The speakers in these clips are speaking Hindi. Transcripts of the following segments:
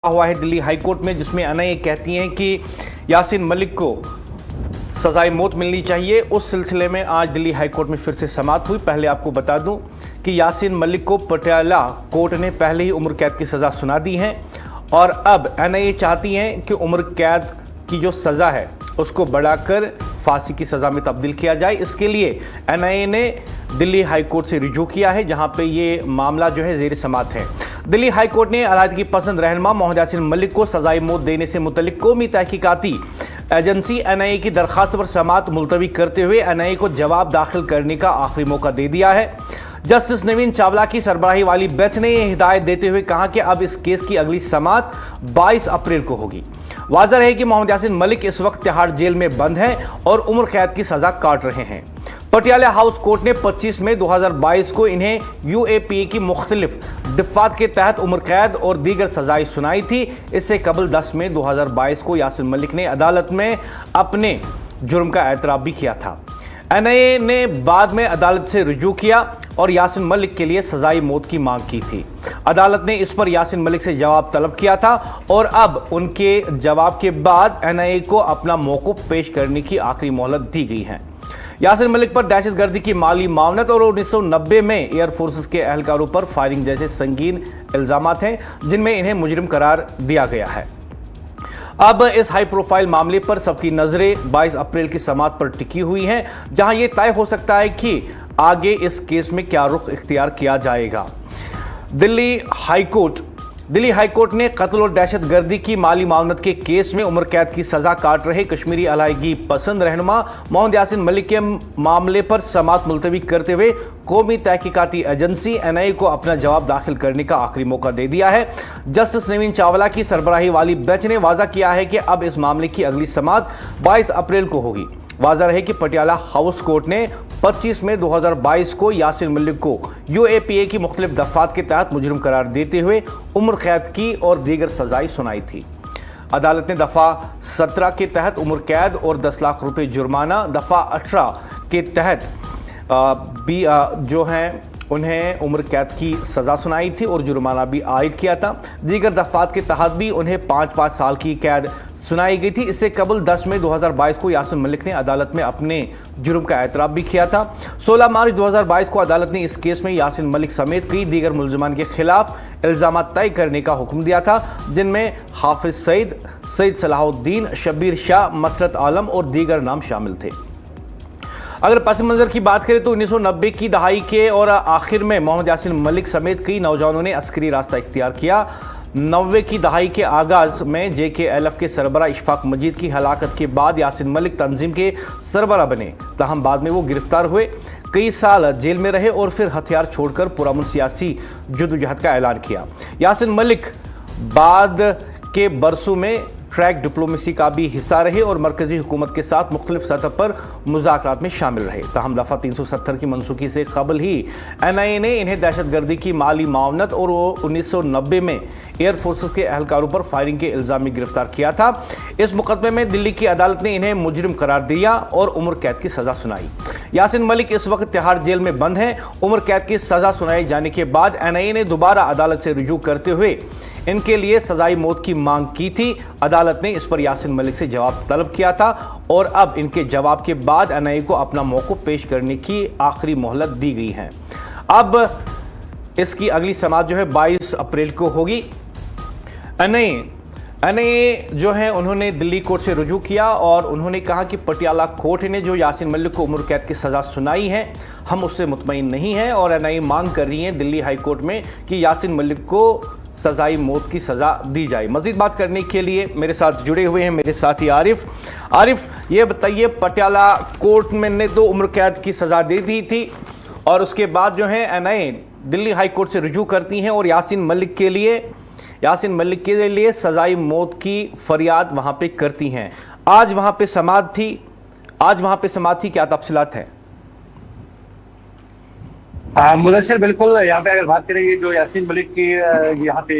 हुआ है दिल्ली हाई कोर्ट में, जिसमें एनआईए कहती हैं कि यासीन मलिक को सजाए मौत मिलनी चाहिए। उस सिलसिले में आज दिल्ली हाई कोर्ट में फिर से समाअत हुई। पहले आपको बता दूं कि यासीन मलिक को पटियाला कोर्ट ने पहले ही उम्र कैद की सज़ा सुना दी है और अब एनआईए चाहती है कि उम्र कैद की जो सज़ा है उसको बढ़ाकर फांसी की सज़ा में तब्दील किया जाए। इसके लिए एनआईए ने दिल्ली हाई कोर्ट से रुजू किया है, जहां पे ये मामला जो है ज़ेर समाअत है। दिल्ली हाई कोर्ट ने अलहदगी पसंद रहनुमा मोहम्मद यासीन मलिक को सजाए मौत देने से मुतल्लिक कौमी तहकीकाती एजेंसी एनआईए की दरखास्त पर समाअत मुलतवी करते हुए एनआईए को जवाब दाखिल करने का आखिरी मौका दे दिया है। जस्टिस नवीन चावला की सरबराही वाली बेंच ने यह हिदायत देते हुए कहा कि अब इस केस की अगली समाअत 22 अप्रैल को होगी। वाज़ह है कि मोहम्मद यासीन मलिक इस वक्त तिहाड़ जेल में बंद हैं और उम्र कैद की सजा काट रहे हैं। पटियाला हाउस कोर्ट ने 25 मई 2022 को इन्हें यूएपीए की मुख्तलिफ दफ़ात के तहत उम्र कैद और दीगर सजाएं सुनाई थी। इससे कबल 10 मई 2022 को यासीन मलिक ने अदालत में अपने जुर्म का एतराफ़ भी किया था। एनआईए ने बाद में अदालत से रुजू किया और यासीन मलिक के लिए सजाई मौत की मांग की थी। अदालत ने इस पर यासीन मलिक से जवाब तलब किया था और अब उनके जवाब के बाद एनआईए को अपना मौक़िफ़ पेश करने की आखिरी मोहलत दी गई है। यासीन मलिक पर दहशतगर्दी की माली मामलत और 1990 में एयर फोर्सेस के एहलकारों पर फायरिंग जैसे संगीन इल्जामात हैं, जिनमें इन्हें मुजरिम करार दिया गया है। अब इस हाई प्रोफाइल मामले पर सबकी नजरें 22 अप्रैल की समाअत पर टिकी हुई हैं, जहां यह तय हो सकता है कि आगे इस केस में क्या रुख इख्तियार किया जाएगा। दिल्ली हाई कोर्ट ने कत्ल और दहशतगर्दी की माली मामलत के केस में उम्र कैद की सजा काट रहे कश्मीरी अलहदगी पसंद रहनुमा मोहम्मद यासीन मलिक के मामले पर समाअत मुलतवी करते हुए कौमी तहकीकाती एजेंसी एनआईए को अपना जवाब दाखिल करने का आखिरी मौका दे दिया है। जस्टिस नवीन चावला की सरबराही वाली बेंच ने वाज़ा किया है कि अब इस मामले की अगली समाअत 22 अप्रैल को होगी। वाज़ा रहे कि पटियाला हाउस कोर्ट ने 25 मई 2022 को यासीन मलिक को यूएपीए की मुख्तलिफ दफ़ात के तहत मुजरिम करार देते हुए उम्र कैद की और दीगर सजाएं सुनाई थी। अदालत ने दफ़ा 17 के तहत उम्र कैद और 10 लाख रुपए जुर्माना, दफ़ा 18 के तहत भी जो हैं उन्हें उम्र कैद की सज़ा सुनाई थी और जुर्माना भी आयद किया था। दीगर दफ़ात के तहत भी उन्हें 5-5 साल की कैद सुनाई गई थी। इससे कबल 10 मई 2022 को यासीन मलिक ने अदालत में अपने जुर्म का एतराफ़ भी किया था। 16 मार्च 2022 को अदालत ने इस केस में यासीन मलिक समेत कई दीगर मुलजमान के खिलाफ इल्ज़ाम तय करने का हुक्म दिया था, जिनमें हाफिज सईद सलाहुद्दीन, शब्बीर शाह, मसरत आलम और दीगर नाम शामिल थे। अगर पस मंज़र की बात करें तो 1990 की दहाई के और आखिर में मोहम्मद यासीन मलिक समेत कई नौजवानों ने अस्करी रास्ता इख्तियार किया। 90 की दहाई के आगाज़ में JKLF के सरबरा इशफाक मजीद की हलाकत के बाद यासीन मलिक तंजीम के सरबरा बने, ताहम बाद में वो गिरफ्तार हुए, कई साल जेल में रहे और फिर हथियार छोड़कर पुरअमन सियासी जद्दोजहद का ऐलान किया। यासीन मलिक बाद के बरसों में ट्रैक डिप्लोमेसी का भी हिस्सा रहे और मरकजी हुकूमत के साथ मुख्तलिफ सतह पर मुज़ाकरात में शामिल रहे। ताहम दफ़ा 370 की मनसूखी से कबल ही एनआईए ने इन्हें दहशतगर्दी की माली मामलत और 1990 में एयर फोर्सेस के एहलकारों पर फायरिंग के इल्ज़ाम में गिरफ्तार किया था। इस मुकदमे में दिल्ली की अदालत ने इन्हें मुजरिम करार दिया और उम्र कैद की सज़ा सुनाई। यासीन मलिक इस वक्त तिहाड़ जेल में बंद हैं। उम्र कैद की सज़ा सुनाए जाने के बाद एनआईए ने दोबारा अदालत से रुजू करते हुए इनके लिए सजाई मौत की मांग की थी। अदालत ने इस पर यासीन मलिक से जवाब तलब किया था और अब इनके जवाब के बाद एनआईए को अपना मौक़िफ़ पेश करने की आखिरी मोहलत दी गई है। अब इसकी अगली समाअत जो है 22 अप्रैल को होगी। एनआईए जो है उन्होंने दिल्ली कोर्ट से रुजू किया और उन्होंने कहा कि पटियाला कोर्ट ने जो यासीन मलिक को उम्र कैद की सज़ा सुनाई है, हम उससे मुतमईन नहीं हैं और एनआईए मांग कर रही है दिल्ली हाई कोर्ट में कि यासीन मलिक को सजाई मौत की सज़ा दी जाए। मज़ीद बात करने के लिए मेरे साथ जुड़े हुए हैं मेरे साथी आरिफ, ये बताइए, पटियाला कोर्ट में ने तो उम्र कैद की सज़ा दे दी थी और उसके बाद जो है एनआईए दिल्ली हाई कोर्ट से रुजू करती हैं और यासीन मलिक के लिए सजाई मौत की फरियाद वहाँ पे करती हैं। आज वहाँ पे समाअत थी, क्या तफसीलात है? मुदस्सिर, बिल्कुल। यहाँ पे अगर बात करेंगे जो यासीन मलिक की यहाँ पे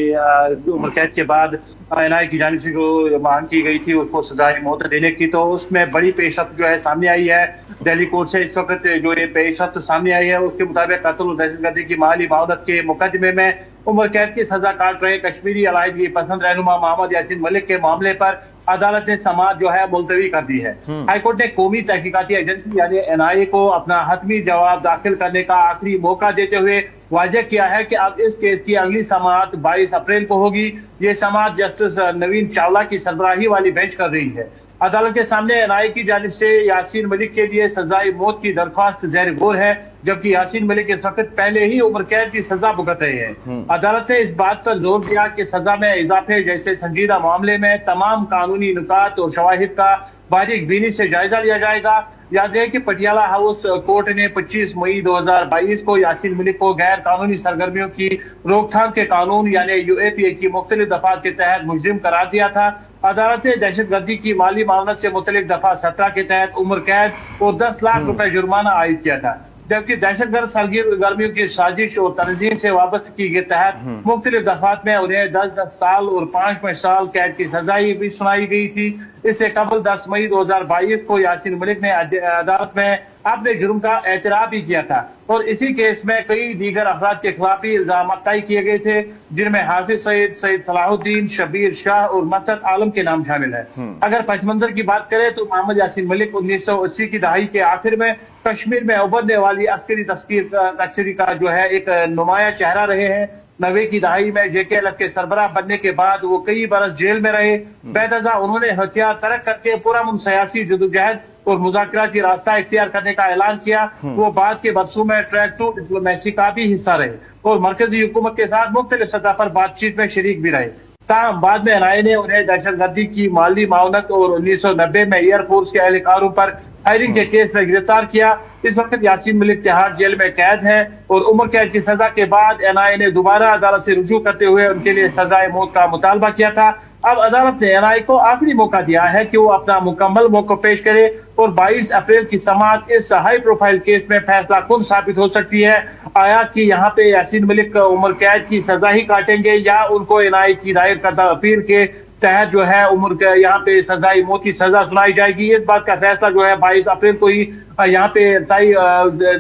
उम्र कैद के बाद एनआईए की जानिब से जो मांग की गई थी उसको सजाए मौत देने की, तो उसमें बड़ी पेशरफ्त जो है सामने आई है। दिल्ली कोर्ट से इस वक्त जो ये पेशरफ्त सामने आई है उसके मुताबिक कत्ल और दहशतगर्दी की माली मामलत के मुकदमे में उम्र कैद की सजा काट रहे कश्मीरी अलायदगी पसंद रहनुमा मोहम्मद यासीन मलिक के मामले पर अदालत ने समाअत जो है मुलतवी कर दी है। हाईकोर्ट ने कौमी तहकीकाती एजेंसी यानी एनआईए को अपना हतमी जवाब दाखिल करने का आखिरी मौका देते हुए वाज़ेह किया है कि अब इस केस की अगली समाअत 22 अप्रैल को होगी। ये समाअत जस्टिस नवीन चावला की सरबराही वाली बेंच कर रही है। अदालत के सामने एनआईए की जानिब से यासीन मलिक के लिए सजाए मौत की दरख्वास्त ज़ेर गौर है, जबकि यासीन मलिक इस वक्त पहले ही उम्र कैद की सजा भुगत रहे हैं। अदालत ने इस बात पर जोर दिया कि सजा में इजाफे जैसे संजीदा मामले में तमाम कानूनी नुकात और शवाहिद का बारीक बीनी से जायजा लिया जाएगा। याद है कि पटियाला हाउस कोर्ट ने 25 मई 2022 को यासीन मलिक को गैर कानूनी सरगर्मियों की रोकथाम के कानून यानी यूएपीए की मुख्तलिफ दफात के तहत मुजरिम करार दिया था। अदालत ने दहशतगर्दी की माली मामलत से मुतल्लिक दफा 17 के तहत उम्र कैद और 10 लाख रुपए जुर्माना आयद किया था, जबकि दहशतगर्द सरगर्मियों की साजिश और तंजीम से वाबस्तगी के तहत मुख्तलिफ दफात में उन्हें 10 साल और 5 साल कैद की सजाई भी सुनाई गई थी। इससे कबल 10 मई 2022 को यासीन मलिक ने अदालत में अपने जुर्म का एतराफ भी किया था और इसी केस में कई दीगर अफराद के खिलाफ भी इल्जाम तय किए गए थे, जिनमें हाफिज सईद, सईद सलाहुद्दीन, शबीर शाह और मसरत आलम के नाम शामिल है। अगर पस मंजर की बात करें तो मोहम्मद यासीन मलिक 1980 की दहाई के आखिर में कश्मीर में उभरने वाली अस्करी तस्करी का जो है एक नुमाया चेहरा रहे हैं। 90 की दहाई में JKLF के सरबराह बनने के बाद वो कई बरस जेल में रहे। बेदजा उन्होंने हथियार तरक करके पुरअमन सियासी जदोजहद और मुज़ाकराती रास्ता इख्तियार करने का ऐलान किया। वो बाद के बरसों में ट्रैक टू डिप्लोमेसी का भी हिस्सा रहे और मरकजी हुकूमत के साथ मुख्तलिफ सतह पर बातचीत में शरीक भी रहे। ताहम बाद में एनआईए ने उन्हें दहशतगर्दी की माली मावनत और 1990 में एयरफोर्स के एहलकारों पर फायरिंग के केस में गिरफ्तार किया। इस वक्त यासीन मलिक तिहाड़ जेल में कैद है और उम्र कैद की सजा के बाद एनआईए ने दोबारा अदालत से रुजू करते हुए उनके लिए सजाए मौत का मुतालबा किया था। अब अदालत ने एनआईए को आखिरी मौका दिया है कि वो अपना मुकम्मल मौक़िफ़ पेश करे और 22 अप्रैल की समाअत इस हाई प्रोफाइल केस में फैसला कुन साबित हो सकती है। आया कि यहाँ पे यासीन मलिक उम्र कैद की सजा ही काटेंगे या उनको एनआईए की दायर करदा अपील के तहत जो है उम्र के यहाँ पे सजाई मौत की सजा सुनाई जाएगी। इस बात का फैसला जो है 22 अप्रैल को ही यहाँ पे तय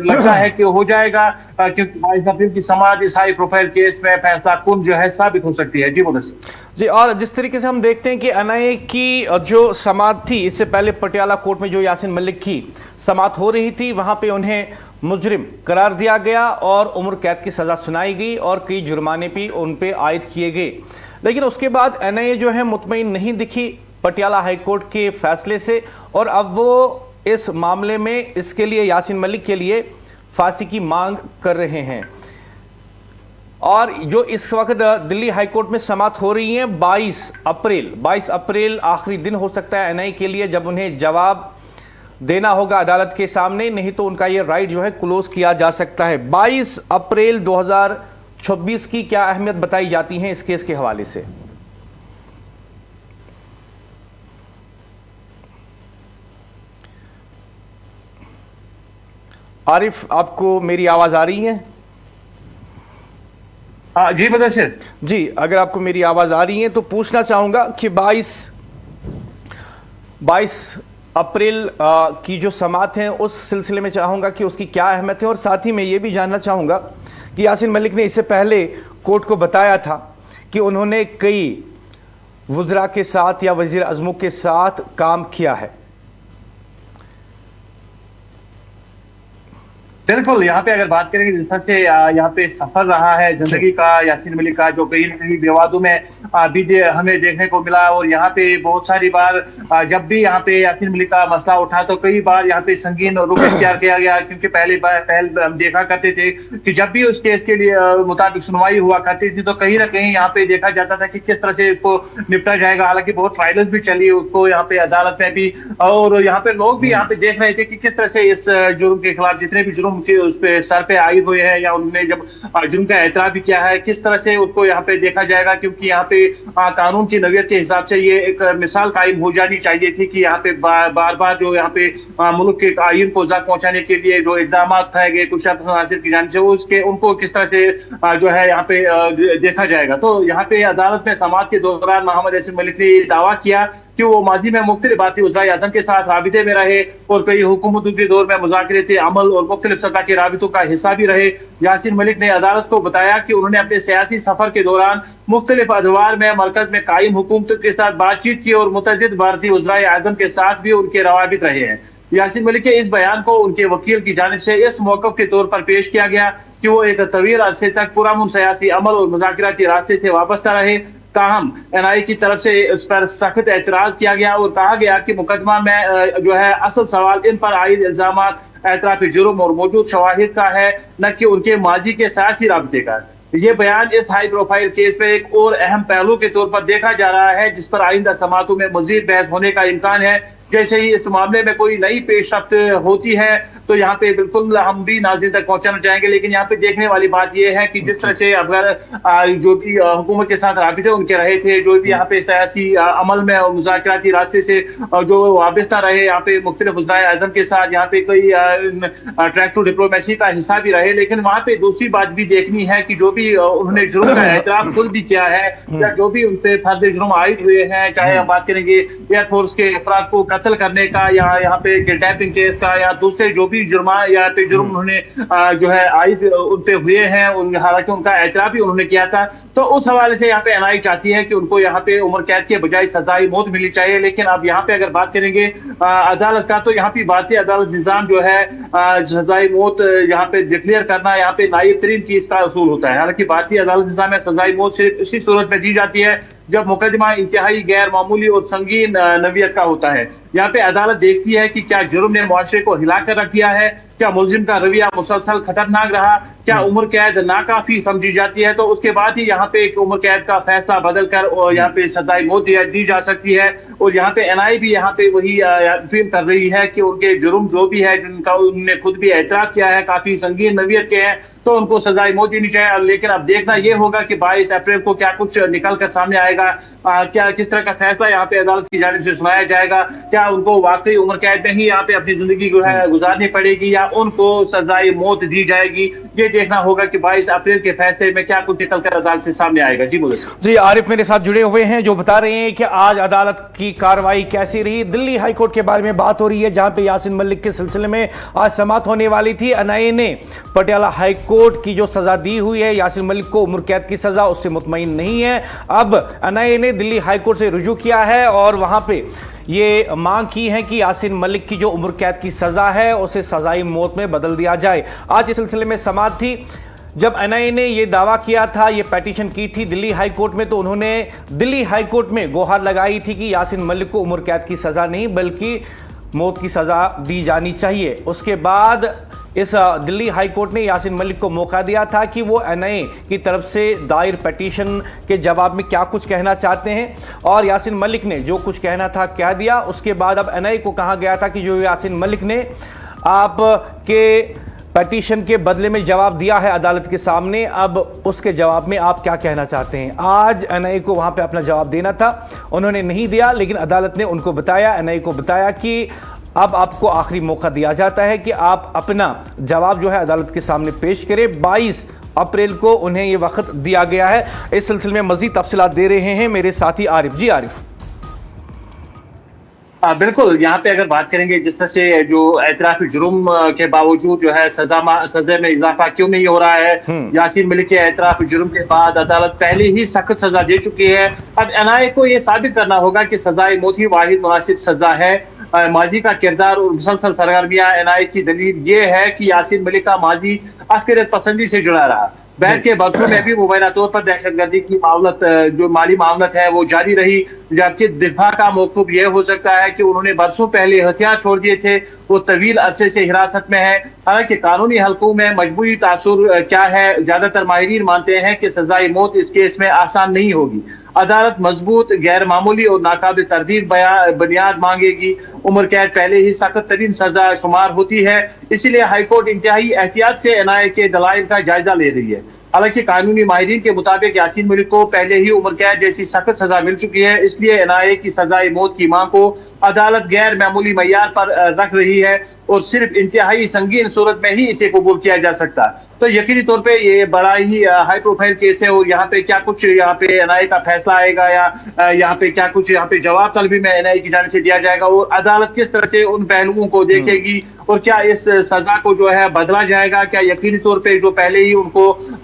लगता है कि हो जाएगा, क्योंकि 22 अप्रैल की समाअत इस हाई प्रोफाइल केस में फैसला कुन जो है साबित हो सकती है। जी मुदस्सिर जी, और जिस तरीके से हम देखते हैं कि एनआईए की जो समाअत थी, इससे पहले पटियाला कोर्ट में जो यासीन मलिक की समाअत हो रही थी, वहां पे उन्हें मुजरिम करार दिया गया और उम्र कैद की सजा सुनाई गई और कई जुर्माने भी उन पे आयद किए गए। लेकिन उसके बाद एनआईए जो है मुतमईन नहीं दिखी पटियाला हाईकोर्ट के फैसले से और अब वो इस मामले में इसके लिए यासीन मलिक के लिए फांसी की मांग कर रहे हैं। और जो इस वक्त दिल्ली हाईकोर्ट में समाअत हो रही है 22 अप्रैल आखिरी दिन हो सकता है एनआईए के लिए जब उन्हें जवाब देना होगा अदालत के सामने, नहीं तो उनका ये राइट जो है क्लोज किया जा सकता है। 22 अप्रैल 2026 की क्या अहमियत बताई जाती है इस केस के हवाले से? आरिफ, आपको मेरी आवाज आ रही है? जी मुदस्सिर जी, अगर आपको मेरी आवाज आ रही है तो पूछना चाहूंगा कि 22 अप्रैल की जो समाअत है उस सिलसिले में चाहूंगा कि उसकी क्या अहमियत है, और साथ ही मैं ये भी जानना चाहूंगा कि यासीन मलिक ने इससे पहले कोर्ट को बताया था कि उन्होंने कई वज़रा के साथ या वज़ीर अज़मों के साथ काम किया है। बिल्कुल, यहाँ पे अगर बात करेंगे जिस तरह से यहाँ पे सफर रहा है जिंदगी का यासीन मलिक का, जो कई विवादों में भी हमें देखने को मिला और यहाँ पे बहुत सारी बार जब भी यहाँ पे यासीन मलिक का मसला उठा तो कई बार यहाँ पे संगीन रुख इख्तियार किया गया, क्योंकि पहल हम देखा करते थे कि जब भी उस केस के लिए मुताबिक सुनवाई हुआ करती थी तो कहीं ना कहीं यहाँ पे देखा जाता था कि किस तरह से इसको निपटा जाएगा। हालांकि बहुत ट्रायल्स भी चली उसको यहाँ पे अदालत में भी, और यहाँ पे लोग भी यहाँ पे देख रहे थे कि किस तरह से इस जुर्म के खिलाफ जितने भी जुर्म उस पे सर पे आए हुए हैं या उन्होंने जब जुर्म का एतराफ भी किया है किस तरह से उसको यहाँ पे देखा जाएगा, क्योंकि यहाँ पे कानून की नवीयत के हिसाब से ये एक मिसाल कायम हो जानी चाहिए थी कि यहाँ पे बार बार जो यहाँ पे मुल्क के आइन को ज़ख्म पहुंचाने के लिए जो इक़दाम उठाए गए कुछ नासिर की जानिब से उसके उनको किस तरह से जो है यहाँ पे देखा जाएगा। तो यहाँ पे अदालत में समाअत के दौरान मोहम्मद यासीन मलिक ने दावा किया कि वो माजी में मुख्तलिफ बाती वज़राए आज़म के साथ राबिते में रहे और कई हुकूमतों के दौर में मुज़ाकराती अमल और मुख्तलिफ सतह के राबितों का हिस्सा भी रहे। यासीन मलिक ने अदालत को बताया कि उन्होंने अपने सियासी सफर के दौरान मुख्तलिफ अदवार में मरकज में कायम हुकूमत के साथ बातचीत की और मुतअद्दिद भारतीय वज़राए आज़म के साथ भी उनके रवाबित रहे हैं। यासीन मलिक के इस बयान को उनके वकील की जानिब से इस मौक़िफ़ के तौर पर पेश किया गया कि वो एक तवील अरसे तक पुरअमन सियासी अमल और मुज़ाकराती रास्ते से वाबस्ता रहे। ताहम एनआई की तरफ से इस पर सख्त एतराज किया गया और कहा गया कि मुकदमा में जो है असल सवाल इन पर आयद इल्जाम एतराफ़ जुर्म और मौजूद शवाहिद का है, न कि उनके माजी के सियासी राब्ते का। ये बयान इस हाई प्रोफाइल केस में एक और अहम पहलू के तौर पर देखा जा रहा है, जिस पर आइंदा समातों में मजीद बहस होने का इम्कान है। जैसे ही इस मामले में कोई नई पेशरफ्त होती है तो यहाँ पे बिल्कुल हम भी नाज़रीन तक पहुंचाना चाहेंगे। लेकिन यहाँ पे देखने वाली बात यह है कि जिस तरह से अगर जो भी हुकूमत के साथ राबिते उनके रहे थे, जो भी यहाँ पे सियासी अमल में और मुज़ाकराती रास्ते से जो वाबस्ता रहे, यहाँ पे मुख्तलिफ वज़राए आज़म के साथ यहाँ पे कोई ट्रैक टू डिप्लोमेसी का हिस्सा भी रहे। लेकिन वहाँ पे दूसरी बात भी देखनी है कि जो भी उन्होंने जुर्म का एतराफ़ खुद भी किया है या जो भी उनसे फर्द जुर्म आयद हुए हैं, चाहे हम बात करेंगे एयरफोर्स के अफराद को कत्ल करने का या यहाँ पे किडनैपिंग केस का या दूसरे जो भी जुर्मा या पे जुर्म उन्होंने जो है आयद उन पे हुए हैं, हालांकि उनका एतराफ़ भी उन्होंने किया था। तो उस हवाले से यहाँ पे एनआई चाहती है कि उनको यहाँ पे उम्र कैद के बजाय सजाई मौत मिलनी चाहिए। लेकिन अब यहाँ पे अगर बात करेंगे अदालत का, तो यहाँ पे भारतीय अदालत निज़ाम जो है सजाई मौत यहाँ पे डिक्लेयर करना यहाँ पे नाइब तरीन चीज का असूल होता है। हालांकि भारतीय अदालत निज़ाम में सजाई मौत सिर्फ इसी सूरत में दी जाती है जब मुकदमा इंतहाई गैर मामूली और संगीन नवीयत का होता है। यहाँ पे अदालत देखती है कि क्या जुर्म ने मुआशरे को हिला कर रख दिया है, क्या मुलजिम का रवैया मुसलसल खतरनाक रहा, क्या उम्र कैद नाकाफी समझी जाती है, तो उसके बाद ही यहाँ पे उम्र कैद का फैसला बदल कर और यहाँ पे सजाई मौत दी जा सकती है। और यहाँ पे एनआई भी यहाँ पे वही अपील कर रही है कि उनके जुर्म जो भी है जिनका उन्होंने खुद भी एतराफ़ किया है काफी संगीन नवीयत के हैं, तो उनको सजाई मौत देनी चाहिए। लेकिन अब देखना यह होगा कि 22 अप्रैल को क्या कुछ निकल कर सामने आएगा, क्या किस तरह का फैसला यहाँ पे अदालत की जानिब से सुनाया जाएगा, क्या उनको वाकई उम्र कैद में ही यहाँ पे अपनी जिंदगी जो है गुजारनी पड़ेगी या उनको सजाई मौत दी जाएगी। ये देखना होगा कि 22 अप्रैल के फैसले में क्या कुछ निकल कर अदालत से सामने आएगा। जी बोले जी, आरिफ मेरे साथ जुड़े हुए हैं जो बता रहे हैं कि आज अदालत की कार्रवाई कैसी रही। दिल्ली हाईकोर्ट के बारे में बात हो रही है जहां पे यासीन मलिक के सिलसिले में आज समाअत होने वाली थी। एनआईए ने पटियाला हाईकोर्ट की जो सजा दी हुई है यासीन मलिक को उम्र कैद की सजा, उससे मुतमईन नहीं है। अब एनआईए ने दिल्ली हाईकोर्ट से रुजू किया है और वहां पे ये मांग की है कि यासीन मलिक की जो उम्र कैद की सजा है उसे सजाई मौत में बदल दिया जाए। आज इस सिलसिले में समाअत थी। जब एनआईए ने यह दावा किया था, ये पेटिशन की थी दिल्ली हाईकोर्ट में, तो उन्होंने दिल्ली हाईकोर्ट में गुहार लगाई थी कि यासीन मलिक को उम्र कैद की सजा नहीं बल्कि मौत की सजा दी जानी चाहिए। उसके बाद इस दिल्ली हाईकोर्ट ने यासीन मलिक को मौका दिया था कि वो एनआईए की तरफ से दायर पिटीशन के जवाब में क्या कुछ कहना चाहते हैं, और यासीन मलिक ने जो कुछ कहना था कह दिया। उसके बाद अब एनआईए को कहा गया था कि जो यासीन मलिक ने आपके पिटीशन के बदले में जवाब दिया है अदालत के सामने, अब उसके जवाब में आप क्या कहना चाहते हैं। आज एनआईए को वहां पे अपना जवाब देना था, उन्होंने नहीं दिया, लेकिन अदालत ने उनको बताया, एनआईए को बताया कि अब आपको आखिरी मौका दिया जाता है कि आप अपना जवाब जो है अदालत के सामने पेश करें। 22 अप्रैल को उन्हें यह वक्त दिया गया है। इस सिलसिले में मजीद तफसीलात दे रहे हैं मेरे साथी आरिफ। जी आरिफ। बिल्कुल, यहाँ पे अगर बात करेंगे जिस तरह से जो एतराफ़ी जुर्म के बावजूद जो है सजा में इजाफा क्यों नहीं हो रहा है। यासीन मलिक के एतराफ़ी जुर्म के बाद अदालत पहले ही सख्त सजा दे चुकी है। अब एनआईए को ये साबित करना होगा कि सजाए मौत ही वाहिद मुनासिब सजा है। माजी का किरदार और मुसलसल सरगर्मियां एनआई की दलील ये है कि यासीन मलिक का माजी अस्करियत पसंदी से जुड़ा रहा। बैठ के बरसों में भी मुबैना तौर पर दहशतगर्दी की मामलत जो माली मामलत है वो जारी रही, जबकि दिफा का मौक़िफ़ यह हो सकता है कि उन्होंने बरसों पहले हथियार छोड़ दिए थे, वो तवील अरसे से हिरासत में है। हालांकि कानूनी हलकों में मजबूरी तासुर क्या है, ज्यादातर माहिरीन मानते हैं कि सजाई मौत इस केस में आसान नहीं होगी। अदालत मजबूत, गैर मामूली और नाकाबिल तरदीद बुनियाद मांगेगी। उम्र कैद पहले ही सख्त तरीन सजा शुमार होती है, इसीलिए हाईकोर्ट इंतहाई एहतियात से एनआईए के दलाइल का जायजा ले रही है। हालांकि कानूनी माहिरीन के मुताबिक यासीन मलिक को पहले ही उम्र कैद जैसी सख्त सजा मिल चुकी है, इसलिए एनआईए की सजाए मौत की मांग को अदालत गैर मामूली मयार पर रख रही है और सिर्फ इंतहाई संगीन सूरत में ही इसे कबूल किया जा सकता है। तो यकीनी तौर पे ये बड़ा ही हाई प्रोफाइल केस है और यहाँ पे क्या कुछ यहाँ पे एनआईए का फैसला आएगा या यहाँ पे क्या कुछ यहाँ पे जवाब तलबी में एनआईए की जानिब से दिया जाएगा और अदालत किस तरह से उन पहलुओं को देखेगी और क्या इस सजा को जो है बदला जाएगा। क्या यकीनी तौर पे जो पहले ही उनको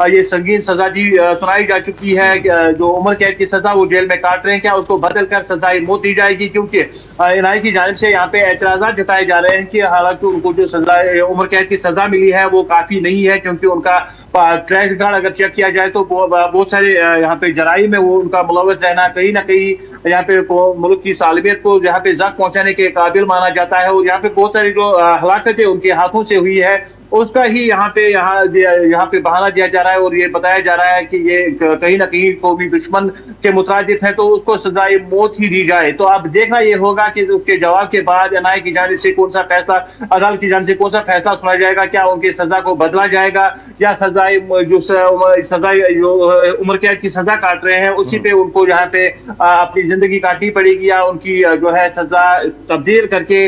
ये संगीन सजा दी सुनाई जा चुकी है, जो उम्र कैद की सजा वो जेल में काट रहे हैं, क्या उसको बदल कर सजाए मौत दी जाएगी। क्योंकि एनआईए की जानिब से यहाँ पे एतराज़ात जताए जा रहे हैं कि हालांकि उनको जो सजा उम्र कैद की सजा मिली है वो काफी नहीं है, क्योंकि उनका ट्रैक रिकॉर्ड अगर चेक किया जाए तो बहुत सारे यहाँ पे जराइम में वो उनका मुलव्वस रहना कहीं ना कहीं यहाँ पे मुल्क की सालमियत को यहाँ पे जख्म पहुंचाने के काबिल माना जाता है और यहाँ पे बहुत सारी जो हलाकतें उनके हाथों से हुई है उसका ही यहाँ पे बहाना दिया जा रहा है और ये बताया जा रहा है कि ये कहीं ना कहीं कौमी दुश्मन के मुताबिक है तो उसको सजाए मौत ही दी जाए। तो अब देखना ये होगा कि उसके जवाब के बाद एनआईए की जानिब से कौन सा फैसला, अदालत की जानिब से कौन सा फैसला सुना जाएगा। क्या उनकी सजा को बदला जाएगा या सजाए जो उम्र कैद की सजा काट रहे हैं उसी पे उनको यहाँ पे अपनी जिंदगी काटनी पड़ेगी या उनकी जो है सजा तब्दील करके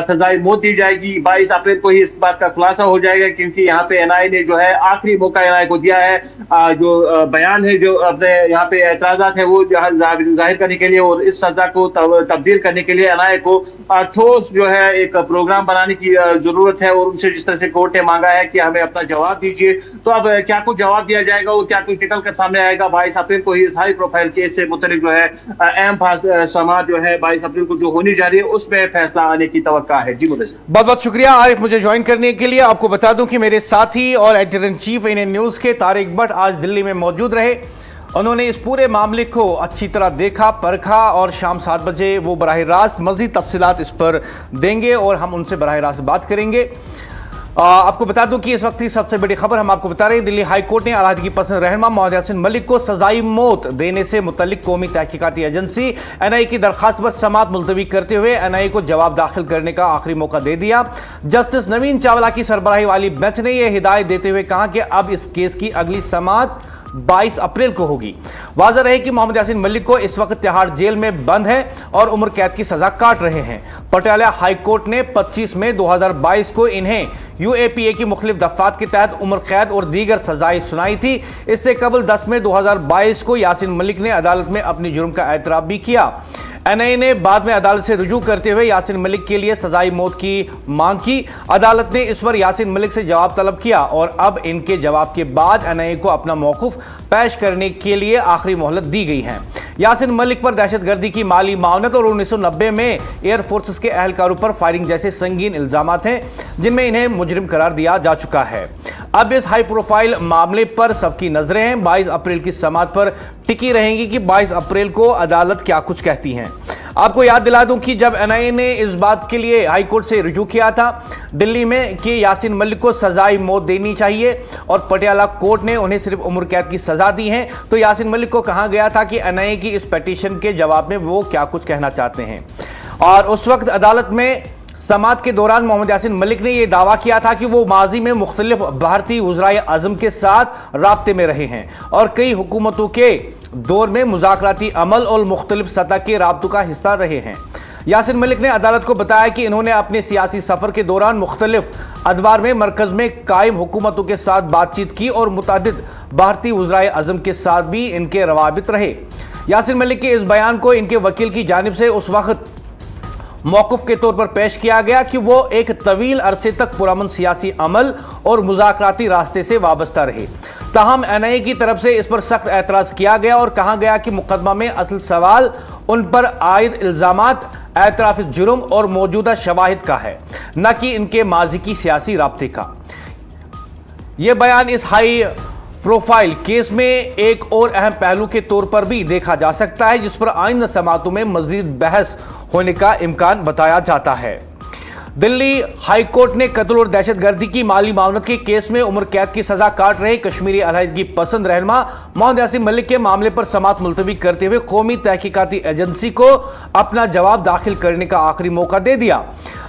सजाए मौत दी जाएगी। 22 अप्रैल को ही इस बात का खुलासा हो जाएगा, क्योंकि यहाँ पे एनआईए ने जो है आखिरी मौका एनआईए को दिया है जो बयान है जो अपने यहाँ पे एतराज़ात है वो जाहिर करने के लिए और इस सजा को तब्दील करने के लिए एनआईए को ठोस जो है एक प्रोग्राम बनाने की जरूरत है और उनसे जिस तरह से कोर्ट ने मांगा है कि हमें अपना जवाब दीजिए। तो अब क्या कुछ जवाब दिया जाएगा और क्या कुछ निकल कर सामने आएगा 22 अप्रैल को ही इस हाई प्रोफाइल केस से मुतल्लिक जो है अहम समाअत जो है 22 अप्रैल को जो होनी जा रही है उसमें फैसला आने की तवक्का है। जी मुदस्सिर, बहुत बहुत शुक्रिया आरिफ मुझे ज्वाइन करने के लिए। आपको बता दूं कि मेरे साथी और editor in chief Indian news के तारिक भट्ट आज दिल्ली में मौजूद रहे। उन्होंने इस पूरे मामले को अच्छी तरह देखा, परखा और शाम 7 बजे वो बराह रास्त मज़ीद तफसीलात इस पर देंगे और हम उनसे बराह रास्त बात करेंगे। आपको बता दूं कि इस वक्त की सबसे बड़ी खबर हम आपको बता रहे हैं, दिल्ली हाई कोर्ट ने अलहदगी पसंद रहनुमा मोहम्मद यासीन मलिक को सजाई मौत देने से मुतल्लिक कौमी तहकीकाती एजेंसी एनआईए की दरखास्त पर समाअत मुलतवी करते हुए एनआईए को जवाब दाखिल करने का आखिरी मौका दे दिया। जस्टिस नवीन चावला की सरबराही वाली बेंच ने यह हिदायत देते हुए कहा कि अब इस केस की अगली समाअत 22 अप्रैल को होगी। वाज़ेह रहे कि मोहम्मद यासीन मलिक को इस वक्त तिहाड़ जेल में बंद है और उम्र कैद की सजा काट रहे हैं। पटियाला हाई कोर्ट ने 25 मई 2022 को इन्हें यूएपीए की मुख्तलिफ दफात के तहत उम्र कैद और दीगर सजाएं सुनाई थी। इससे कबल 10 मई 2022 को यासीन मलिक ने अदालत में अपनी जुर्म का एतराफ भी किया। एनआईए ने बाद में अदालत से रुजू करते हुए यासीन मलिक के लिए सजाई मौत की मांग की। अदालत ने इस पर यासीन मलिक से जवाब तलब किया और अब इनके जवाब के बाद एनआईए को अपना मौक़िफ़ पेश करने के लिए आखिरी मोहलत दी गई है। यासीन मलिक पर दहशतगर्दी की माली मावनत और 1990 में एयर फोर्सेस के एहलकारों पर फायरिंग जैसे संगीन इल्जामात हैं जिनमें इन्हें मुजरिम करार दिया जा चुका है। अब इस हाई प्रोफाइल मामले पर सबकी नजरें हैं 22 अप्रैल की समाअत पर टिकी रहेंगी कि 22 अप्रैल को अदालत क्या कुछ कहती है। आपको याद दिला दूं कि जब एनआईए ने इस बात के लिए हाई कोर्ट से रुजू किया था दिल्ली में कि यासीन मलिक को सजाई मौत देनी चाहिए और पटियाला कोर्ट ने उन्हें सिर्फ उम्र कैद की सजा दी है, तो यासीन मलिक को कहा गया था कि एनआईए की इस पिटीशन के जवाब में वो क्या कुछ कहना चाहते हैं। और उस वक्त अदालत में समाअत के दौरान मोहम्मद यासीन मलिक ने यह दावा किया था कि वो माजी में मुख्तलिफ भारतीय वज़राए आज़म के साथ राब्ते में रहे हैं और कई हुकूमतों के दौर में मुज़ाकराती अमल और मुख्तलिफ सतह के राब्तों का हिस्सा रहे हैं। यासीन मलिक ने अदालत को बताया कि इन्होंने अपने सियासी सफर के दौरान मुख्तलिफ अदवार में मरकज में कायम हुकूमतों के साथ बातचीत की और मुतादिद भारतीय वज़राए आज़म के साथ भी इनके रवाबित रहे। यासीन मलिक के इस बयान को इनके वकील की जानिब से उस वक्त मौक़िफ़ के तौर पर पेश किया गया कि वो एक तवील अरसे तक पुरअमन सियासी अमल और मुज़ाकराती रास्ते से वाबस्ता रहे। ताहम एनआईए की तरफ से इस पर सख्त एतराज़ किया गया और कहा गया कि मुकदमा में असल सवाल उन पर आयद इल्ज़ामात, एतराफ़ जुर्म और मौजूदा शवाहिद का है, न कि इनके माजी की सियासी राब्ते का। यह बयान इस हाई प्रोफाइल केस में एक और अहम पहलू के तौर पर भी देखा जा सकता है जिस पर आइंदा समाअतों में मजीद बहस होने का इम्कान बताया जाता है। दिल्ली हाई कोर्ट ने कत्ल और दहशतगर्दी की माली मावनत के केस में उम्र कैद की सजा काट रहे कश्मीरी अलहदगी पसंद रहनुमा मोहम्मद यासीन मलिक के मामले पर समाअत मुलतवी करते हुए कौमी तहकीकाती एजेंसी को अपना जवाब दाखिल करने का आखिरी मौका दे दिया।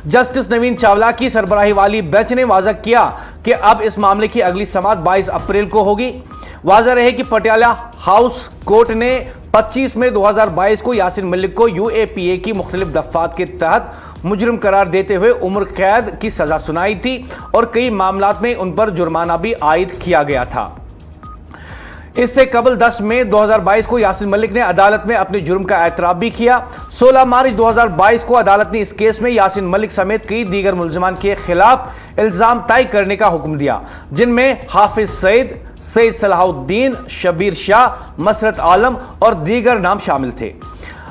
जस्टिस नवीन चावला की सरबराही वाली बेंच ने वाज़ह किया कि अब इस मामले की अगली समाअत 22 अप्रैल को होगी। वाज़ह रहे कि पटियाला हाउस कोर्ट ने 25 मई 2022 को यासीन मलिक को UAPA की मुख्तलिफ दफात के तहत मुजरिम करार देते हुए उम्र कैद की सजा सुनाई थी और कई मामलात में उन पर जुर्माना भी आयद किया गया था। इससे कबल 10 मई 2022 को यासीन मलिक ने अदालत में अपने जुर्म का एतराफ भी किया। 16 मार्च 2022 को अदालत ने इस केस में यासीन मलिक समेत कई दीगर मुल्जिमान के खिलाफ इल्जाम तय करने का हुक्म दिया, जिनमें हाफिज सईद, सईद सलाहुद्दीन, शबीर शाह, मसरत आलम और दीगर नाम शामिल थे।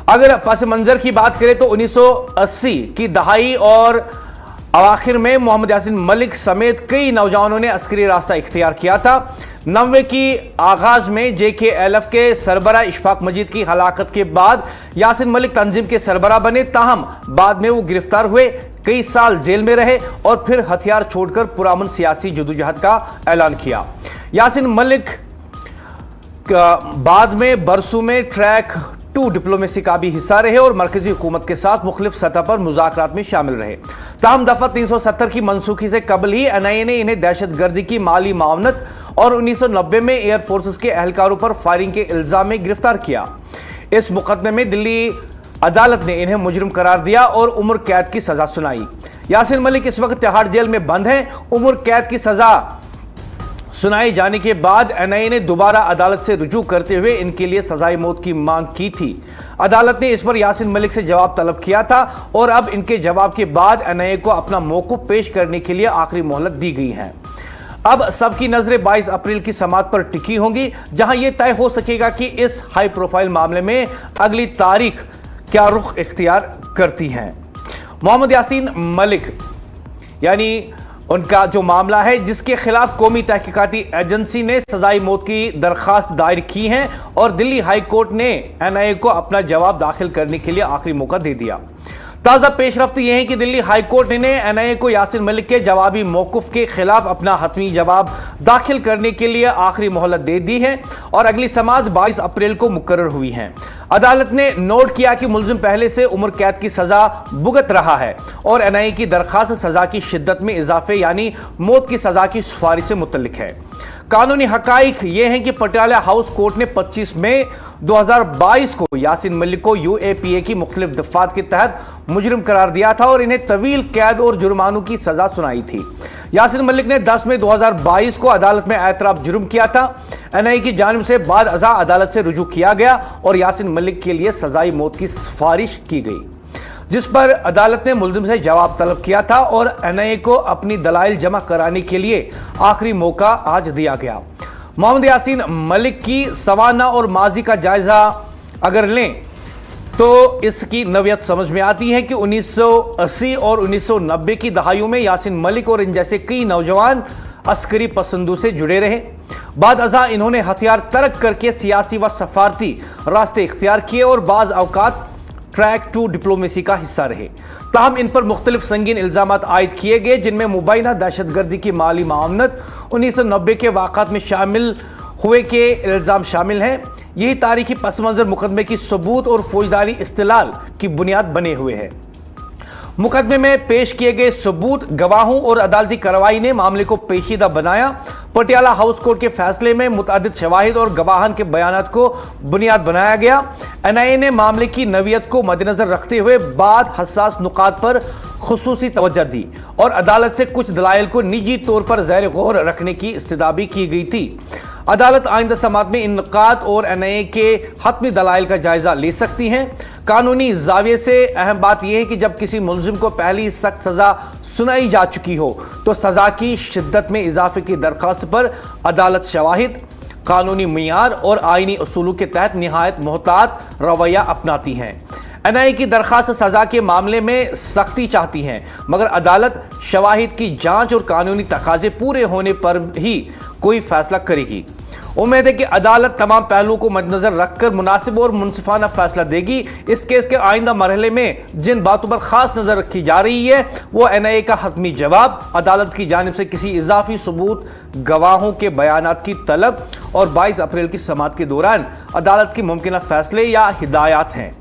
अगर पस मंजर की बात करें तो 1980 की दहाई और अवाखिर में मोहम्मद यासीन मलिक समेत कई नौजवानों ने अस्करी रास्ता इख्तियार किया था। 90 की आगाज में JKLF के सरबरा इशफाक मजीद की हलाकत के बाद यासीन मलिक तंजीम के सरबरा बने, ताहम बाद में वो गिरफ्तार हुए, कई साल जेल में रहे और फिर हथियार छोड़कर पुरअमन सियासी जदोजहद का ऐलान किया। यासीन मलिक बाद में बरसों में ट्रैक 2 डिप्लोमेसी का भी हिस्सा रहे और मरकजी हुकूमत के साथ मुख्तलिफ सतह पर मुज़ाकरात में शामिल रहे। ताहम दफा 370 की मनसूखी से कबल ही NIA ने इन्हें दहशतगर्दी की माली मावनत और 1990 में एयर फोर्सेस के एहलकारों पर फायरिंग के इल्जाम में गिरफ्तार किया। इस मुकदमे में दिल्ली अदालत ने इन्हें मुजरिम करार दिया और उम्र कैद की सजा सुनाई। यासीन मलिक इस वक्त तिहाड़ जेल में बंद हैं। उम्र कैद की सजा सुनाए जाने के बाद NIA ने दोबारा अदालत से रुजू करते हुए इनके लिए सजाए मौत की मांग की थी। अदालत ने इस पर यासीन मलिक से जवाब तलब किया था और अब इनके जवाब के बाद NIA को अपना मौक़िफ़ पेश करने के लिए आखिरी मोहलत दी गई है। अब सबकी नजरें 22 अप्रैल की समाअत पर टिकी होंगी, जहां यह तय हो सकेगा कि इस हाई प्रोफाइल मामले में अगली तारीख क्या रुख इख्तियार करती है। मोहम्मद यासीन मलिक यानी उनका जो मामला है, जिसके खिलाफ कौमी तहकीकाती एजेंसी ने सजाई मौत की दरखास्त दायर की है और दिल्ली हाई कोर्ट ने NIA को अपना जवाब दाखिल करने के लिए आखिरी मौका दे दिया। ताज़ा पेशरफ्त यह है कि दिल्ली हाई कोर्ट ने NIA को यासीन मलिक के जवाबी मौक़िफ़ के खिलाफ अपना हतमी जवाब दाखिल करने के लिए आखिरी मोहलत दे दी है और अगली समाअत 22 अप्रैल को मुकर्रर हुई है। अदालत ने नोट किया कि मुल्जिम पहले से उम्र कैद की सजा भुगत रहा है और NIA की दरखास्त सजा की शिद्दत में इजाफे यानी मौत की सजा की सिफारिश से मुतल्लिक है। कानूनी हकाइक यह है कि पटियाला हाउस कोर्ट ने 25 मई 2022 को यासीन मलिक को UAPA की मुख्तलिफ दफात के तहत मुजरिम करार दिया था और इन्हें तवील कैद और जुर्मानों की सजा सुनाई थी। यासीन मलिक ने 10 मई 2022 को अदालत में एतराफ जुर्म किया था। NIA की जानिब से बाद अज़ा अदालत से रुजू किया गया और यासीन मलिक के लिए सजाई मौत की सिफारिश की गई, जिस पर अदालत ने मुल्जिम से जवाब तलब किया था और NIA को अपनी दलाइल जमा कराने के लिए आखिरी मौका आज दिया गया। मोहम्मद यासीन मलिक की सवाना और माजी का जायजा अगर लें तो इसकी नवियत समझ में आती है कि 1980 और 1990 की दहाइयों में यासीन मलिक और इन जैसे कई नौजवान अस्करी पसंदों से जुड़े रहे। बाद अज़ा इन्होंने हथियार तर्क करके सियासी व सफारती रास्ते इख्तियार किए और बाज़ अवकात ट्रैक 2 डिप्लोमेसी का हिस्सा रहे। ताहम इन पर मुख्तलिफ संगीन इल्जामात आयद किए गए, जिनमें मुबैना दहशतगर्दी की माली मामनत, 1990 के वाक़ात में शामिल हुए के इल्ज़ाम शामिल हैं। यही तारीखी पस मंज़र मुकदमे की सबूत और फौजदारी इस्तिलाल की बुनियाद बने हुए हैं। मुकदमे में पेश किए गए सबूत, गवाहों और अदालती कार्रवाई ने मामले को पेचीदा बनाया। पटियाला हाउस कोर्ट के फैसले में मुतअद्दिद शवाहिद और गवाहान के बयानात को बुनियाद बनाया गया। NIA ने मामले की नवियत को मद्देनजर रखते हुए बाद हसास नुकात पर खुसूसी तवज्जो दी और अदालत से कुछ दलाइल को निजी तौर पर ज़ैर गौर रखने की इस्तदाबी की गई थी। अदालत आइंदा समाअत में इन नुकात और NIA के हतमी दलाइल का जायजा ले सकती हैं। कानूनी जाविये से अहम बात यह है कि जब किसी मुल्जिम को पहली सख्त सजा सुनाई जा चुकी हो तो सजा की शिद्दत में इजाफे की दरखास्त पर अदालत शवाहिद, कानूनी मियार और आईनी उसूलों के तहत निहायत मोहतात रवैया अपनाती हैं। NIA की दरखास्त सजा के मामले में सख्ती चाहती हैं, मगर अदालत शवाहिद की जांच और कानूनी तकाजे पूरे होने पर ही कोई फैसला करेगी। उम्मीद है कि अदालत तमाम पहलुओं को मद्देनजर रखकर मुनासिब और मुनसिफाना फैसला देगी। इस केस के आइंदा मरहले में जिन बातों पर खास नजर रखी जा रही है वो NIA का हतमी जवाब, अदालत की जानिब से किसी इजाफी सबूत, गवाहों के बयानात की तलब और 22 अप्रैल की समाअत के दौरान अदालत की मुमकिना फैसले या हिदायत हैं।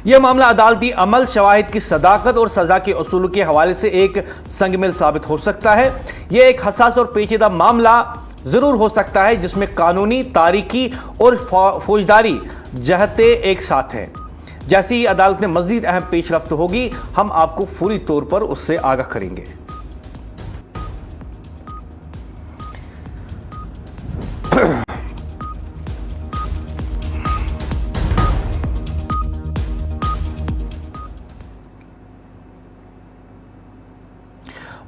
यह मामला अदालती अमल, शवाहिद की सदाकत और सजा के उसूलों के हवाले से एक संगमिल साबित हो सकता है। यह एक हसास और पेचीदा मामला जरूर हो सकता है जिसमें कानूनी, तारीखी और फौजदारी जहते एक साथ हैं। जैसे ही अदालत में मजीद अहम पेशरफ्त होगी, हम आपको पूरी तौर पर उससे आगाह करेंगे।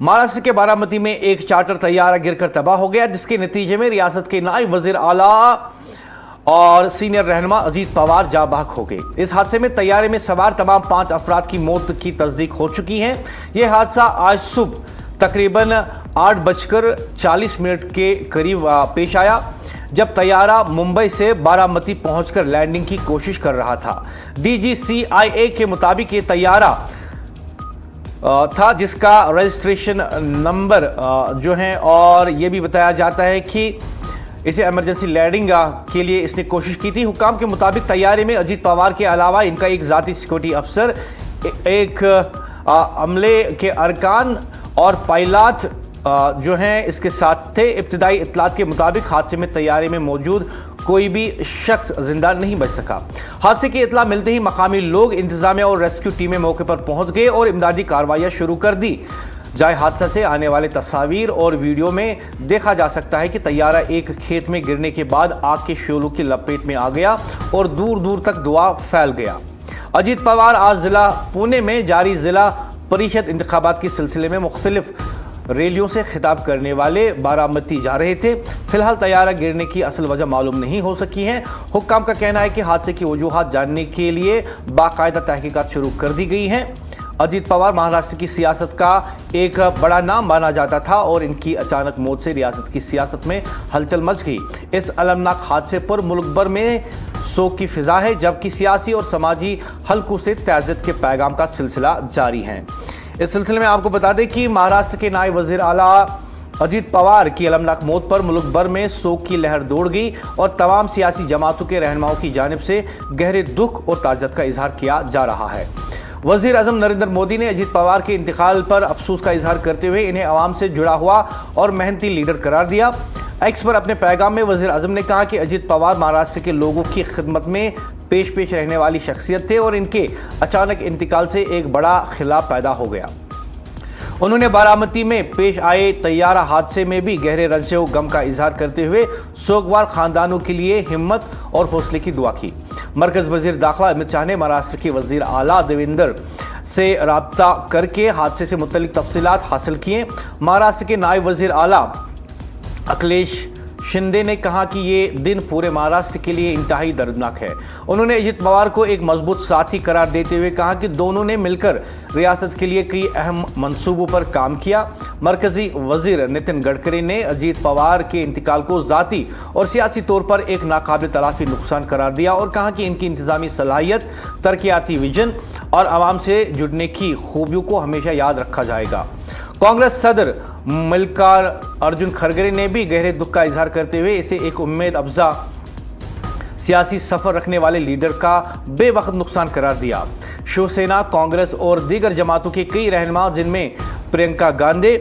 महाराष्ट्र के बारामती में एक चार्टर तैयारा गिरकर तबाह हो गया, जिसके नतीजे में रियासत के नायब वजीर आला और सीनियर रहनुमा अजीत पवार जाँ बहक हो गए। इस हादसे में तैयारे में सवार तमाम 5 अफराद की मौत की तस्दीक हो चुकी है। यह हादसा आज सुबह तकरीबन 8:40 के करीब पेश आया, जब तैयारा मुंबई से बारामती पहुंचकर लैंडिंग की कोशिश कर रहा था। DGCIA के मुताबिक ये तैयारा था जिसका रजिस्ट्रेशन नंबर जो है, और यह भी बताया जाता है कि इसे इमरजेंसी लैंडिंग के लिए इसने कोशिश की थी। हुकाम के मुताबिक तैयारे में अजीत पवार के अलावा इनका एक जाती सिक्योरिटी अफसर, एक अमले के अरकान और पायलट जो हैं इसके साथ थे। इब्तिदाई इत्तलात के मुताबिक हादसे में तैयारे में मौजूद कोई भी शख्स जिंदा नहीं बच सका। हादसे की इत्तला मिलते ही मकामी लोग, इंतजामिया और रेस्क्यू टीमें मौके पर पहुंच गए और इमदादी कार्रवाइयां शुरू कर दी। जाए हादसा से आने वाले तस्वीर और वीडियो में देखा जा सकता है कि तैयारा एक खेत में गिरने के बाद आग के शोलों की लपेट में आ गया और दूर दूर तक धुआं फैल गया। अजीत पवार आज जिला पुणे में जारी जिला परिषद इंतखाबात के सिलसिले में मुख्तलिफ रैलियों से खिताब करने वाले बारामती जा रहे थे। फिलहाल तैयारा गिरने की असल वजह मालूम नहीं हो सकी है। हुक्काम का कहना है कि हादसे की वजूहात जानने के लिए बाकायदा तहकीकात शुरू कर दी गई हैं। अजीत पवार महाराष्ट्र की सियासत का एक बड़ा नाम माना जाता था और इनकी अचानक मौत से रियासत की सियासत में हलचल मच गई। इस अलमनाक हादसे पर मुल्क भर में शोक की फिजा है, जबकि सियासी और समाजी हलकों से तैज़ियत के पैगाम का सिलसिला जारी है। इस सिलसिले में आपको बता दें कि महाराष्ट्र के नायब वजीर आला अजीत पवार की अलमनाक मौत पर मुल्क भर में शोक की लहर दौड़ गई और तमाम सियासी जमातों के रहनुमाओं की जानिब से गहरे दुख और ताज़ियत का इजहार किया जा रहा है। वजीर आज़म नरेंद्र मोदी ने अजीत पवार के इंतकाल पर अफसोस का इजहार करते हुए इन्हें आवाम से जुड़ा हुआ और मेहनती लीडर करार दिया। एक्स पर अपने पैगाम में वजीर आज़म ने कहा कि अजीत पवार महाराष्ट्र के लोगों की खिदमत में पेश रहने वाली शख्सियत थे और इनके अचानक इंतकाल से एक बड़ा खिलाफ पैदा हो गया। उन्होंने बारामती में पेश आए तैयारा हादसे में भी गहरे रंज व गम का इजहार करते हुए सोगवार खानदानों के लिए हिम्मत और हौसले की दुआ की। मरकज वजीर दाखिला अमित शाह ने महाराष्ट्र के वजीर आला देवेंद्र से राब्ता करके हादसे से मुतल्लिक तफसीलात हासिल किए। महाराष्ट्र के नायब वजीर आला अखिलेश शिंदे ने कहा कि ये दिन पूरे महाराष्ट्र के लिए इंतहाई दर्दनाक है। उन्होंने अजीत पवार को एक मजबूत साथी करार देते हुए कहा कि दोनों ने मिलकर रियासत के लिए कई अहम मंसूबों पर काम किया। मरकजी वजीर नितिन गडकरी ने अजीत पवार के इंतकाल को जाती और सियासी तौर पर एक नाकाबिल तलाफी नुकसान करार दिया और कहा कि इनकी इंतजामी सलाहियत, तरक्याती विजन और आवाम से जुड़ने की खूबियों को हमेशा याद रखा जाएगा। कांग्रेस सदर मल्लिकार्जुन खड़गे ने भी गहरे दुख का इजहार करते हुए इसे एक उम्मीद अफजा सियासी सफर रखने वाले लीडर का बेवक्त नुकसान करार दिया। शिवसेना, कांग्रेस और दीगर जमातों के कई रहनुमा जिनमें प्रियंका गांधी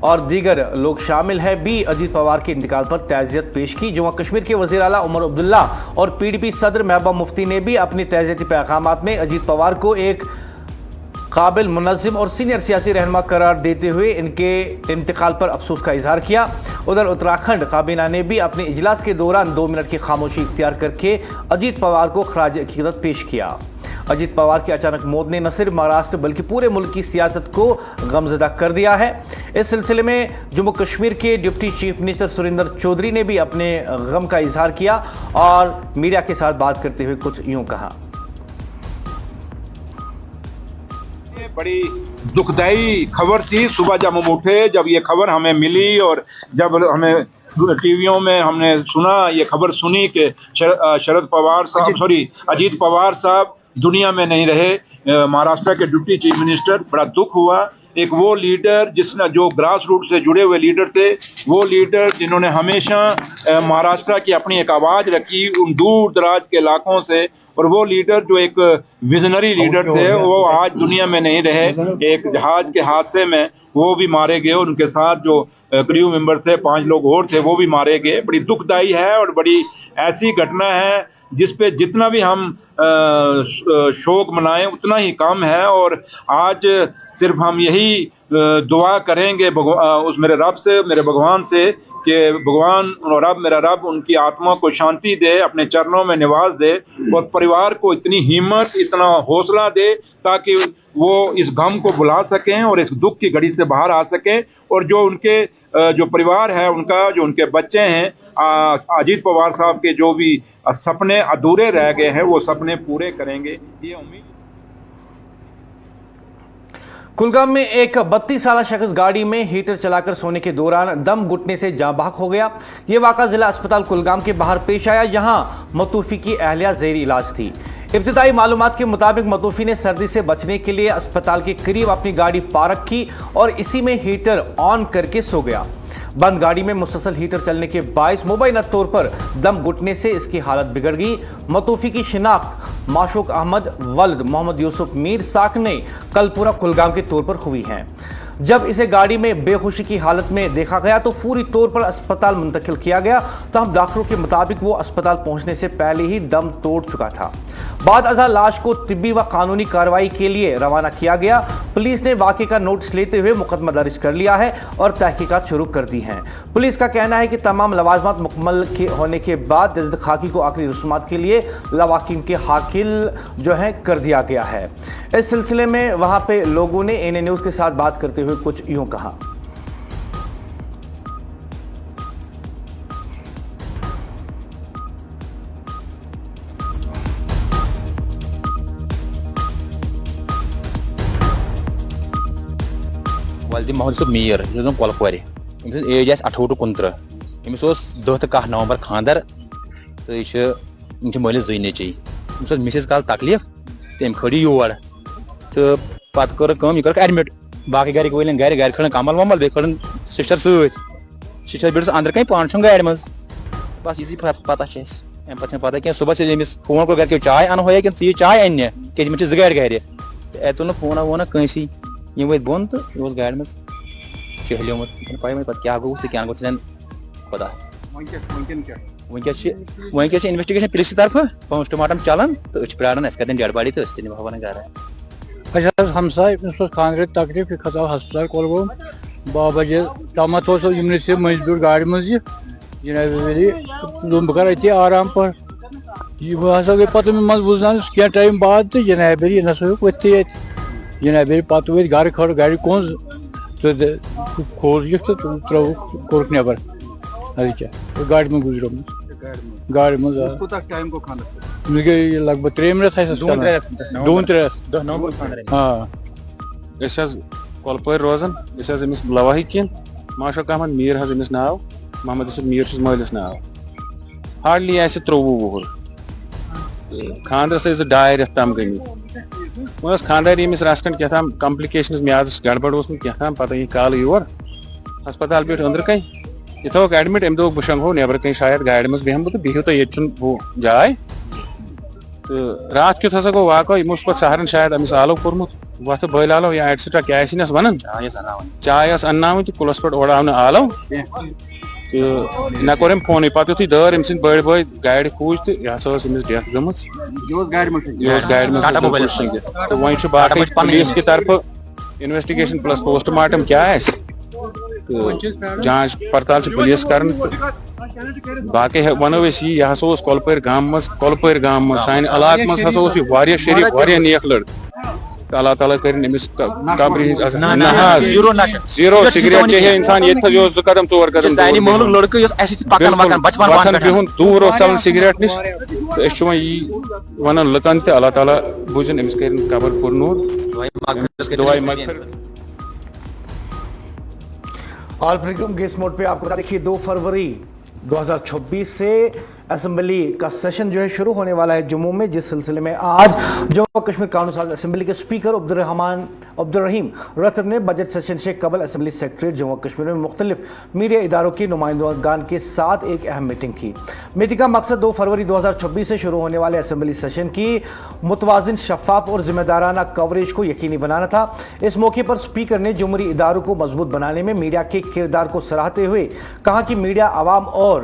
और दीगर लोग शामिल हैं, भी अजीत पवार के इंतकाल पर ताज़ियत पेश की। जम्मू कश्मीर के वज़ीर आला उमर अब्दुल्ला और PDP सदर महबूबा मुफ्ती ने भी अपने ताज़ियती पैगामात में अजीत पवार को एक काबिल, मुनज़्ज़िम और सीनियर सियासी रहनुमा करार देते हुए इनके इंतकाल पर अफसोस का इजहार किया। उधर उत्तराखंड काबीना ने भी अपने इजलास के दौरान 2 मिनट की खामोशी इख्तियार करके अजीत पवार को खराज अकीदत पेश किया। अजीत पवार की अचानक मौत ने न सिर्फ महाराष्ट्र बल्कि पूरे मुल्क की सियासत को गमज़दा कर दिया है। इस सिलसिले में जम्मू कश्मीर के deputy chief minister Surendra Chaudhary ने भी अपने गम का इजहार किया और मीडिया के साथ बात करते हुए कुछ यूं कहा। बड़ी दुखदाई खबर थी। सुबह जब हम उठे, जब ये खबर हमें मिली और जब हमें टीवियों में हमने सुना, ये खबर सुनी कि शरद पवार साहब अजीत पवार साहब दुनिया में नहीं रहे। महाराष्ट्र के डिप्टी चीफ मिनिस्टर, बड़ा दुख हुआ। एक वो लीडर जिसने जो ग्रास रूट से जुड़े हुए लीडर थे, वो लीडर जिन्होंने हमेशा महाराष्ट्र की अपनी एक आवाज़ रखी उन दूर दराज के इलाकों से, और वो लीडर जो एक विजनरी लीडर थे, वो आज दुनिया में नहीं रहे। एक जहाज के हादसे में वो भी मारे गए, उनके साथ जो क्रू मेंबर थे 5 लोग और थे वो भी मारे गए। बड़ी दुखदाई है और बड़ी ऐसी घटना है जिस पे जितना भी हम शोक मनाएं उतना ही कम है। और आज सिर्फ हम यही दुआ करेंगे उस मेरे रब से, मेरे भगवान से, कि भगवान और रब, मेरा रब उनकी आत्मा को शांति दे, अपने चरणों में निवास दे और परिवार को इतनी हिम्मत, इतना हौसला दे ताकि वो इस गम को भुला सकें और इस दुख की घड़ी से बाहर आ सकें। और जो उनके जो परिवार है उनका, जो उनके बच्चे हैं, अजीत पवार साहब के जो भी सपने अधूरे रह गए हैं वो सपने पूरे करेंगे, ये उम्मीद। कुलगाम में एक 32 साल शख्स गाड़ी में हीटर चलाकर सोने के दौरान दम घुटने से जाँ बहक हो गया। ये वाक़ा जिला अस्पताल कुलगाम के बाहर पेश आया, जहां मतूफी की अहलिया ज़ेरी इलाज थी। इब्तिदाई मालूमात के मुताबिक मतूफी ने सर्दी से बचने के लिए अस्पताल के करीब अपनी गाड़ी पार्क की और इसी में हीटर ऑन करके सो गया। बंद गाड़ी में मुसलसल हीटर चलने के बायस मुबैना तौर पर दम घुटने से इसकी हालत बिगड़ गई। मतूफी की शिनाख्त माशूक अहमद वल्द मोहम्मद यूसुफ मीर साकने कलपुरा कुलगाम के तौर पर हुई है। जब इसे गाड़ी में बेहोशी की हालत में देखा गया तो फौरी तौर पर अस्पताल मुंतकिल किया गया। तब डॉक्टरों के मुताबिक वो अस्पताल पहुंचने से पहले ही दम तोड़ चुका था। बाद अज़ा लाश को तिब्बी व कानूनी कार्रवाई के लिए रवाना किया गया। पुलिस ने वाक़े का नोटिस लेते हुए मुकदमा दर्ज कर लिया है और तहकीकात शुरू कर दी हैं। पुलिस का कहना है कि तमाम लवाजमात मुकम्मल होने के बाद जजद खाकी को आखिरी रसूमात के लिए लवाकिम के हाकिल जो है कर दिया गया है। इस सिलसिले में वहाँ पे लोगों ने एनए न्यूज़ के साथ बात करते हुए कुछ यूँ कहा। वालिद मोहम्मद यूसुफ मीर कलपुर एज 28 to 29 अमिस 10 to 1 नवंबर खानदर तो यह मलिस जई नेची मिसिस काल तकलीफ तम खड़ी योर तो पत कर एडमिट बाकी घर वाले घर खड़न कमल वमल बे खड़न सिस्टर सिस्टर बिट्स अंदर कहीं पान गाड़ मज बस इसी पता पे पता क्या सुबह से अमिस फोन कर घर चाय अन हो कि चाय अन क्या मे 2 गाड़ घर तुल फोन वोना कंसी यह वो बोन तो यह गाड़ मज शहलियोमुत पे पे क्या गो क्या गो खुदा वनस इन्वेस्टिगेशन पुलिस तरफ पोस्टमार्टम चलान तो प्राण कदें डेड बॉडी तो हवान घर हमसाय खानर तकलीफ यह खो हस्पताल कोलगोम 12 बजे तम से मजबूर गाड़ी मज जनाब बह कर आराम पर वह हसा गई पे मज बुझान क्या टाइम बाद तो जनाब यह नसा वत्थी जनाब पे वो घर खड़ गाड़ी कोज तो खोज तो त्रो कोर्क नबर अद क्या गाड़ी में गुजरो गाड़ी में मे गई लगभग 3 मिनट 2-3 हाँ कलपुर रोजान अमिस लवाही किन माशूक अहमद मीर अमिस नाव मोहम्मद यूसुफ मीर मालिस नाव हार्डली 23 वोहर खानदर 2 रेत तम गमित वो खानदार यमिस रसकन क्या कम्प्लिकेशन म्यादस गड़बड़ क्या पता यह काल योर हस्पताल पे अंदर कहीं यह थोक एडमिट अम दोक बह शंगो नबर कहीं शायद गाड़ मज बेहम तो बिहू तो ये वो जाय तो रात क्युत हसा गो वाक़ यमो पे सहरन शायद अमिस आलो कोर्मुत वत बल आलो या एटसेट्रा क्या वन चाय अन्नाव तो कुलस पे ओढ़ाव आलो तो ना कोर फोन पे युथ दर अम सद बड़ बॉय गाड़ खूज तो यह अमिस डेथ गम तो वो बाकी पुलिस की तरफ इन्वेस्टिगेशन प्लस पोस्टमार्टम क्या तो जांच पड़ताल पुलिस कर बाकी वनो यह हसा कलपुर गाम मज सान इलाक मज हसा शरीफ वारिया नेक लड़क अल्लाह ताला कर कब्र जीरो सिगरेट चाहिए इंसान ये 2 कदम 4 कदम बिहुन दूर चलन सिगरेट नश तो वन लुकन ते अल्लाह ताला बुझन अमिस कर कब्र पुर नूर दुआई मगफिरत। ऑल प्रोग्राम गेस्ट मोड पे आपको बता देखिए 2 फरवरी 2026 से असेंबली का सेशन जो है शुरू होने वाला है जम्मू में, जिस सिलसिले में आज जम्मू कश्मीर कानून साज असेंबली के स्पीकर अब्दुल रहीम रतन ने बजट सेशन से कबल असेंबली सेक्रेटरीट जम्मू कश्मीर में मुख्तलिफ मीडिया इदारों के नुमाइंदगान के साथ एक अहम मीटिंग की। मीटिंग का मकसद 2 फरवरी 2026 से शुरू होने वाले असेंबली सेशन की मुतवाज़िन, शफाफ और जिम्मेदाराना कवरेज को यकीनी बनाना था। इस मौके पर स्पीकर ने जमहूरी इदारों को मजबूत बनाने में मीडिया के किरदार को सराहते हुए कहा कि मीडिया आवाम और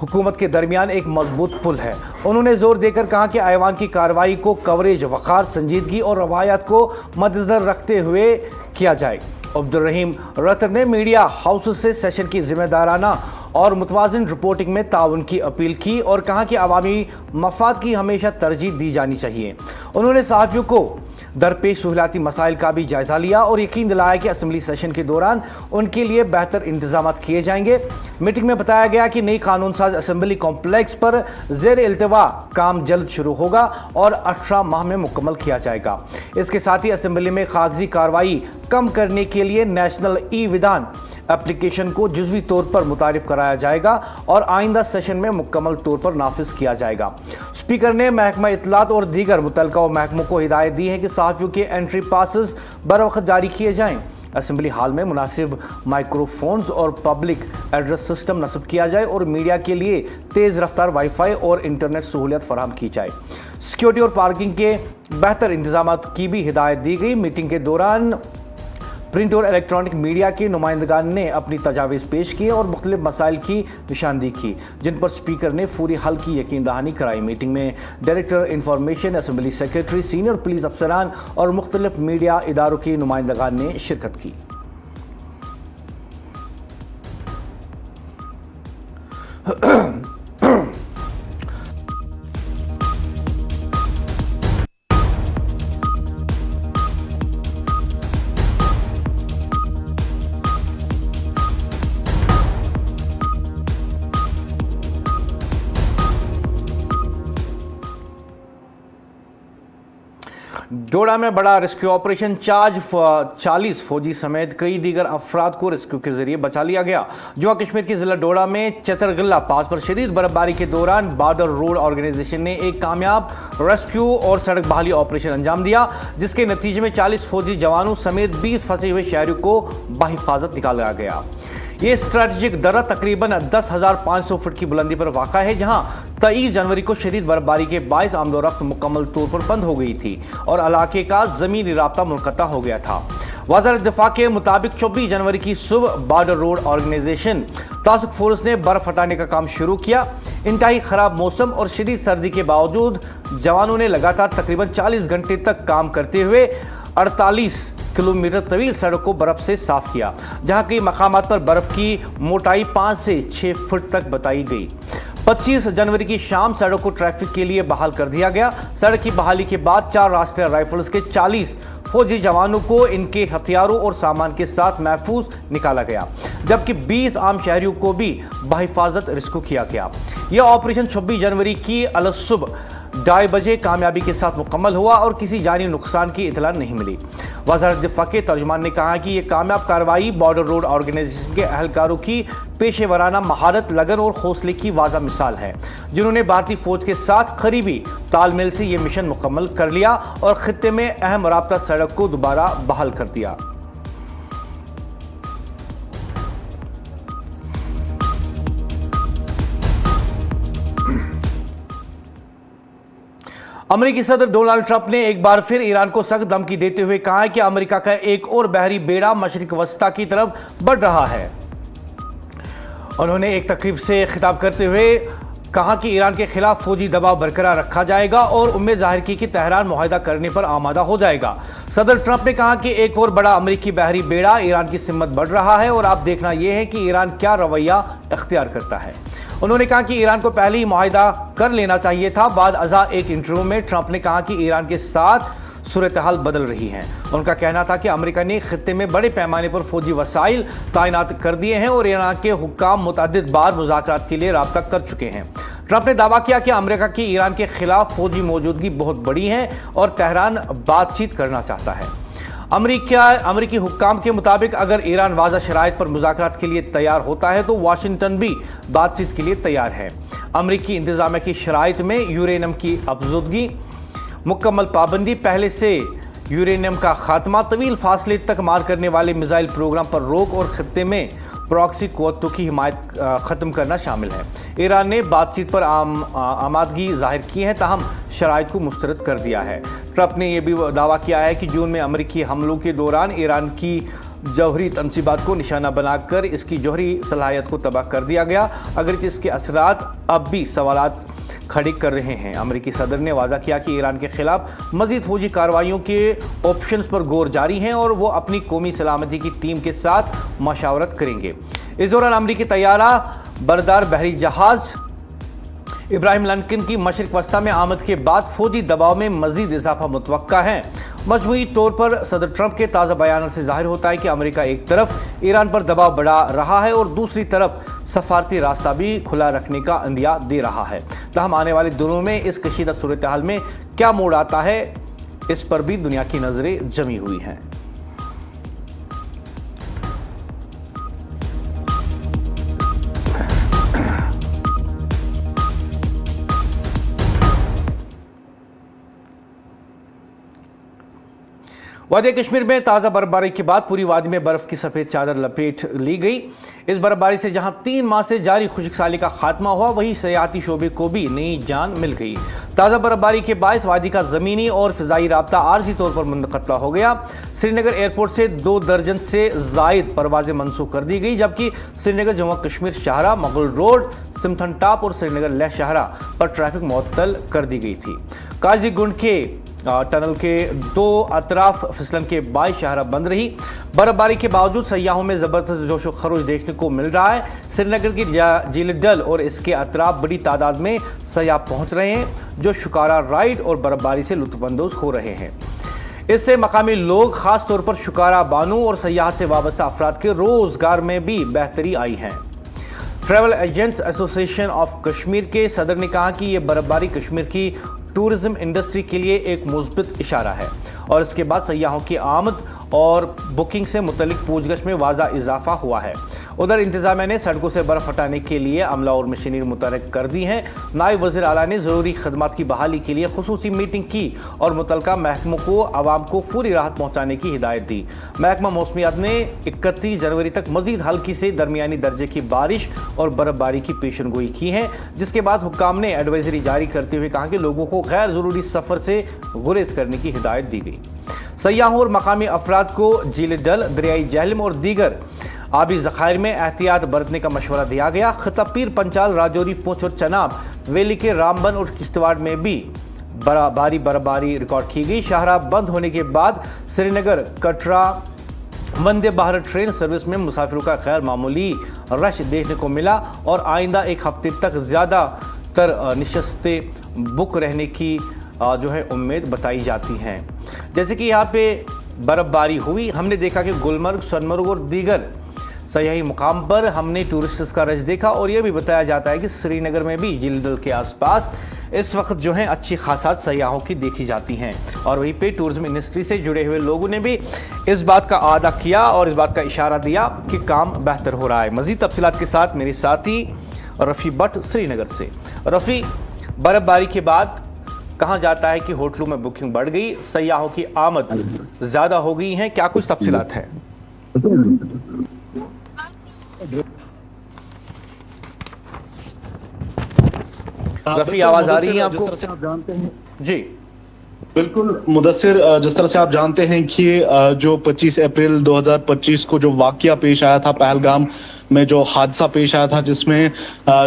हुकूमत के दरमियान एक मजबूत पुल है। उन्होंने जोर देकर कहा कि ऐवान की कार्रवाई को कवरेज, वक़ार, संजीदगी और रवायात को मद्देनजर रखते हुए किया जाए। अब्दुल रहीम रतर ने मीडिया हाउस से सेशन की जिम्मेदाराना और मुतवाज़िन रिपोर्टिंग में ताउन की अपील की और कहा कि अवामी मफाद की हमेशा तरजीह दी जानी चाहिए। उन्होंने सहाफ़ियों को दरपेश सहूलियाती मसाइल का भी जायजा लिया और यकीन दिलाया कि असेंबली सेशन के दौरान उनके लिए बेहतर इंतजाम किए जाएंगे। मीटिंग में बताया गया कि नई कानून साज असेंबली कॉम्प्लेक्स पर ज़ेर इल्तिवा काम जल्द शुरू होगा और 18 माह में मुकम्मल किया जाएगा। इसके साथ ही असेंबली में कागजी कार्रवाई कम करने के लिए नेशनल ई विधान एप्लीकेशन को जुज़वी तौर पर मुतारिफ कराया जाएगा और आइंदा सेशन में मुकम्मल तौर पर नाफिज किया जाएगा। स्पीकर ने महकमा इत्तलात और दीगर मुतल्लिका महकमों को हिदायत दी है कि सहाफ़ियों के एंट्री पासेस बर वक्त जारी किए जाएं। असेंबली हॉल में मुनासिब माइक्रोफोन्स और पब्लिक एड्रेस सिस्टम नस्ब किया जाए और मीडिया के लिए तेज़ रफ्तार वाईफाई और इंटरनेट सहूलियत फराहम की जाए। सिक्योरिटी और पार्किंग के बेहतर इंतजाम की भी हिदायत दी गई। मीटिंग के दौरान प्रिंट और इलेक्ट्रॉनिक मीडिया के नुमाइंदगान ने अपनी तजावीज़ पेश किए और मुख्तलिफ मसाइल की निशानदी की, जिन पर स्पीकर ने फौरी हल की यकीन दहानी कराई। मीटिंग में director information, assembly secretary, senior police अफसरान और मुख्तलिफ मीडिया इदारों के नुमाइंदगान ने शिरकत की। डोडा में बड़ा रेस्क्यू ऑपरेशन, 40 फौजी समेत कई दीगर अफराद को रेस्क्यू के जरिए बचा लिया गया। जम्मू कश्मीर के जिला डोडा में चतरगल्ला पास पर शदीद बर्फबारी के दौरान बॉर्डर रोड ऑर्गेनाइजेशन ने एक कामयाब रेस्क्यू और सड़क बहाली ऑपरेशन अंजाम दिया, जिसके नतीजे में 40 फौजी जवानों समेत 20 फंसे हुए शहरियों को बाहिफाजत निकाला गया। ये स्ट्रेटेजिक दर्रा तकरीबन 10,500 फुट की बुलंदी पर वाक़ा है, जहां 23 जनवरी को शदीद बर्फबारी के बायस आमदोरफ्त मुकम्मल तौर पर बंद हो गई थी और इलाके का ज़मीनी राब्ता मुनक़ता हो गया था। वज़ारत दिफ़ा के मुताबिक 24 जनवरी की सुबह border road organisation task force ने बर्फ हटाने का काम शुरू किया। इंतहाई ख़राब मौसम और शदीद सर्दी के बावजूद जवानों ने लगातार तकरीबन 40 घंटे तक काम करते हुए 48 किलोमीटर तवील सड़क को बर्फ से साफ किया, जहां कई मकामात पर बर्फ की मोटाई 5 से 6 फुट तक बताई गई। 25 जनवरी की शाम सड़क को ट्रैफिक के लिए बहाल कर दिया गया। सड़क की बहाली के बाद 4 राष्ट्रीय राइफल्स के 40 फौजी जवानों को इनके हथियारों और सामान के साथ महफूज निकाला गया, जबकि 20 आम शहरियों को भी बहिफाजत रेस्क्यू किया गया। यह ऑपरेशन 26 जनवरी की अलसुबह 2:30 बजे कामयाबी के साथ मुकम्मल हुआ और किसी जानी नुकसान की इतला नहीं मिली। वज़ारत दिफ़ा के तर्जुमान ने कहा कि यह कामयाब कार्रवाई बॉर्डर रोड ऑर्गेनाइजेशन के अहलकारों की पेशेवराना महारत, लगन और हौसले की वाज़ा मिसाल है, जिन्होंने भारतीय फौज के साथ करीबी तालमेल से यह मिशन मुकम्मल कर लिया और खित्ते में अहम राब्ता सड़क को दोबारा बहाल कर दिया। अमेरिकी सदर डोनाल्ड ट्रंप ने एक बार फिर ईरान को सख्त धमकी देते हुए कहा है कि अमेरिका का एक और बहरी बेड़ा मशरिक वस्ता की तरफ बढ़ रहा है। उन्होंने एक तकरीब से खिताब करते हुए कहा कि ईरान के खिलाफ फौजी दबाव बरकरार रखा जाएगा और उम्मीद जाहिर की कि तेहरान मुआहदा करने पर आमादा हो जाएगा। सदर ट्रंप ने कहा कि एक और बड़ा अमेरिकी बहरी बेड़ा ईरान की सिमत बढ़ रहा है और अब देखना यह है कि ईरान क्या रवैया इख्तियार करता है। उन्होंने कहा कि ईरान को पहले ही मुआहदा कर लेना चाहिए था। बाद अज़ा एक इंटरव्यू में ट्रंप ने कहा कि ईरान के साथ सूरत हाल बदल रही है। उनका कहना था कि अमेरिका ने खित्ते में बड़े पैमाने पर फौजी वसाइल तैनात कर दिए हैं और ईरान के हुक्काम मुतअद्दिद बार मुज़ाकरात के लिए राब्ता कर चुके हैं। ट्रंप ने दावा किया कि अमेरिका की ईरान के खिलाफ फौजी मौजूदगी बहुत बड़ी है और तेहरान बातचीत करना चाहता है। अमेरिकी हुक्काम के मुताबिक अगर ईरान वाज़ा शराइत पर मुज़ाकरात के लिए तैयार होता है तो वाशिंगटन भी बातचीत के लिए तैयार है। अमेरिकी इंतजामिया की शराइत में यूरेनियम की अफजदगी, मुकम्मल पाबंदी, पहले से यूरेनियम का खात्मा, तवील फासले तक मार करने वाले मिसाइल प्रोग्राम पर रोक और खित्ते में प्रॉक्सी क़ुव्वतों की हिमायत ख़त्म करना शामिल है। ईरान ने बातचीत पर आमादगी जाहिर की है, ताहम शराइत को मुस्तरद कर दिया है। ट्रंप ने यह भी दावा किया है कि जून में अमेरिकी हमलों के दौरान ईरान की जौहरी तनसीबात को निशाना बनाकर इसकी जौहरी सलाहियत को तबाह कर दिया गया, अगर इसके असरात अब भी सवालात खड़ी कर रहे हैं। अमेरिकी सदर ने वादा किया कि ईरान के खिलाफ मजीद फौजी कार्रवाइयों के ऑप्शंस पर गौर जारी हैं और वो अपनी कौमी सलामती की टीम के साथ मशावरत करेंगे। इस दौरान अमेरिकी तैयारा बरदार बहरी जहाज इब्राहिम लिंकन की मशरिक वस्ता में आमद के बाद फौजी दबाव में मजीद इजाफा मुतवक्का है। मजमूई तौर पर सदर ट्रंप के ताज़ा बयान से जाहिर होता है कि अमेरिका एक तरफ ईरान पर दबाव बढ़ा रहा है और दूसरी तरफ सफारती रास्ता भी खुला रखने का अंदिया दे रहा है। तहम आने वाले दिनों में इस कशीदा सूरत हाल में क्या मोड़ आता है, इस पर भी दुनिया की नजरें जमी हुई हैं। वादी कश्मीर में ताज़ा बर्फबारी के बाद पूरी वादी में बर्फ की सफ़ेद चादर लपेट ली गई। इस बर्फबारी से जहां 3 माह से जारी खुश्क साली का खात्मा हुआ, वहीं सयाहती शोबे को भी नई जान मिल गई। ताज़ा बर्फबारी के बायस वादी का ज़मीनी और फ़िज़ाई राब्ता आर्जी तौर पर मुनक़ता हो गया। श्रीनगर एयरपोर्ट से 2 दर्जन से ज़ायद परवाजें मनसूख कर दी गई, जबकि श्रीनगर जम्मू कश्मीर शाहरा, मुगल रोड, सिमथन टॉप और श्रीनगर लेह शाहरा पर ट्रैफिक मुअत्तल कर दी गई थी। काजीगुंड के टनल के 2 अतराफ फिसलन के बाई शाहरा बंद रही। बर्फबारी के बावजूद सयाहों में जबरदस्त जोश व खरोश देखने को मिल रहा है। श्रीनगर की झील डल और इसके अतराफ बड़ी तादाद में सयाह पहुंच रहे हैं, जो शिकारा राइड और बर्फबारी से लुत्फानंदोज हो रहे हैं। इससे मकामी लोग, खास तौर पर शिकारा बानू और सयाहत से वाबस्ता अफराद के रोजगार में भी बेहतरी आई है। Travel agents association of Kashmir के सदर ने कहा कि यह बर्फबारी कश्मीर की टूरिज्म इंडस्ट्री के लिए एक मुस्बित इशारा है और इसके बाद सयाहों की आमद और बुकिंग से मुतल्लिक पूछगछ में वाज़ा इजाफा हुआ है। उधर इंतजामिया ने सड़कों से बर्फ हटाने के लिए अमला और मशीनरी मुतहर्रिक कर दी हैं। नायब वज़ीर आला ने ज़रूरी खदमात की बहाली के लिए खुसूसी मीटिंग की और मुतल्लिका महकमों को आवाम को पूरी राहत पहुँचाने की हिदायत दी। महकमा मौसमियात ने 31 जनवरी तक मजीद हल्की से दरमियानी दर्जे की बारिश और बर्फबारी की पेशनगोई की है, जिसके बाद हुक्काम ने एडवाइजरी जारी करते हुए कहा कि लोगों को गैर ज़रूरी सफ़र से गुरेज करने की हिदायत दी गई। सयाहों और मकामी अफराद को झील डल, दरियाई जहलम और दीगर आबी ज़खायर में एहतियात बरतने का मशवरा दिया गया। खतपीर, पंचाल, राजौरी, पूंछ और चनाब वैली के रामबन और किश्तवाड़ में भी भारी बर्फबारी रिकॉर्ड की गई। शाहरा बंद होने के बाद श्रीनगर कटरा वंदे भारत ट्रेन सर्विस में मुसाफिरों का गैर मामूली रश देखने को मिला और आइंदा एक हफ्ते तक ज़्यादातर नशस्तें बुक रहने की जो है उम्मीद बताई जाती हैं। जैसे कि यहाँ पे बर्फबारी हुई, हमने देखा कि गुलमर्ग, सोनमर्ग और दीगर सयाही मुकाम पर हमने टूरिस्ट्स का रश देखा और यह भी बताया जाता है कि श्रीनगर में भी झील डल के आसपास इस वक्त जो है अच्छी खासा सयाहों की देखी जाती हैं और वहीं पे टूरिज्म इंडस्ट्री से जुड़े हुए लोगों ने भी इस बात का आदा किया और इस बात का इशारा दिया कि काम बेहतर हो रहा है। मज़ीद तफसीलात के साथ मेरे साथी रफ़ी भट्ट श्रीनगर से। रफ़ी, बर्फबारी के बाद कहा जाता है कि होटलों में बुकिंग बढ़ गई, सयाहों की आमद ज़्यादा हो गई है, क्या कुछ तफसीलात है? रफ़ी, आवाज़ आ रही है आपको? जिस तरह से आप जानते हैं जी बिल्कुल मुदस्सिर, जिस तरह से आप जानते हैं कि जो 25 अप्रैल 2025 को जो वाकया पेश आया था पहलगाम में, जो हादसा पेश आया था जिसमें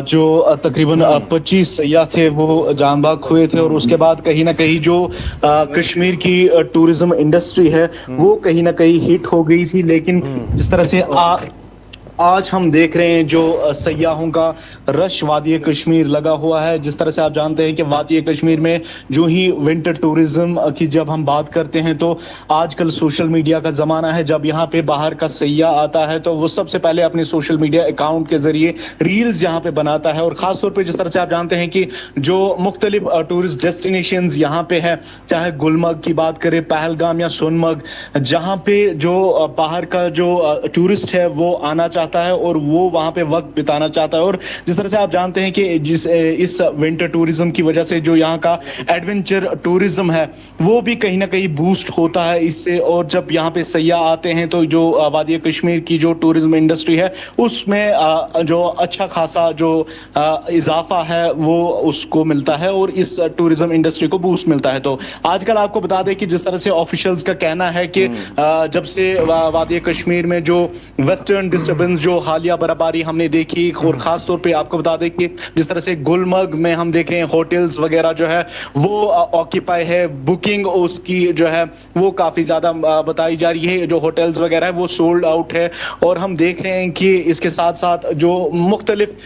जो तकरीबन 25 सयाह थे वो जान बाग हुए थे और उसके बाद कहीं ना कहीं जो कश्मीर की टूरिज्म इंडस्ट्री है वो कहीं ना कहीं हिट हो गई थी। लेकिन जिस तरह से आज हम देख रहे हैं जो सयाहों का रश वादी कश्मीर लगा हुआ है। जिस तरह से आप जानते हैं कि वादी कश्मीर में जो ही विंटर टूरिज्म की जब हम बात करते हैं तो आजकल सोशल मीडिया का जमाना है। जब यहाँ पे बाहर का सयाह आता है तो वो सबसे पहले अपने सोशल मीडिया अकाउंट के जरिए रील्स यहाँ पे बनाता है और खासतौर पे जिस तरह से आप जानते हैं कि जो मुख्तलिफ टूरिस्ट डेस्टिनेशन यहाँ पे है, चाहे गुलमर्ग की बात करें, पहलगाम या सोनमर्ग, जहाँ पे जो बाहर का जो टूरिस्ट है वो आना चाहता है और वो वहां पे वक्त बिताना चाहता है। और जिस तरह से आप जानते हैं कि इस विंटर टूरिज्म की वजह से जो यहाँ का एडवेंचर टूरिज्म है वो भी कहीं ना कहीं बूस्ट होता है इससे। और जब यहाँ पे सैयाह आते हैं तो जो वादी कश्मीर की जो टूरिज्म इंडस्ट्री है उसमें जो अच्छा खासा जो इजाफा है वो उसको मिलता है और इस टूरिज्म इंडस्ट्री को बूस्ट मिलता है। तो आजकल आपको बता दें कि जिस तरह से ऑफिशियल्स का कहना है कि जब से वादी कश्मीर में जो वेस्टर्न डिस्टर्बेंस जो हालिया बर्फबारी हमने देखी, और खास तौर पे आपको बता दें कि जिस तरह से गुलमर्ग में हम देख रहे हैं होटल्स वगैरह जो है वो ऑक्यूपाई है, बुकिंग उसकी जो है वो काफी ज्यादा बताई जा रही है, जो होटल्स वगैरह है वो सोल्ड आउट है। और हम देख रहे हैं कि इसके साथ साथ जो मुख्तलिफ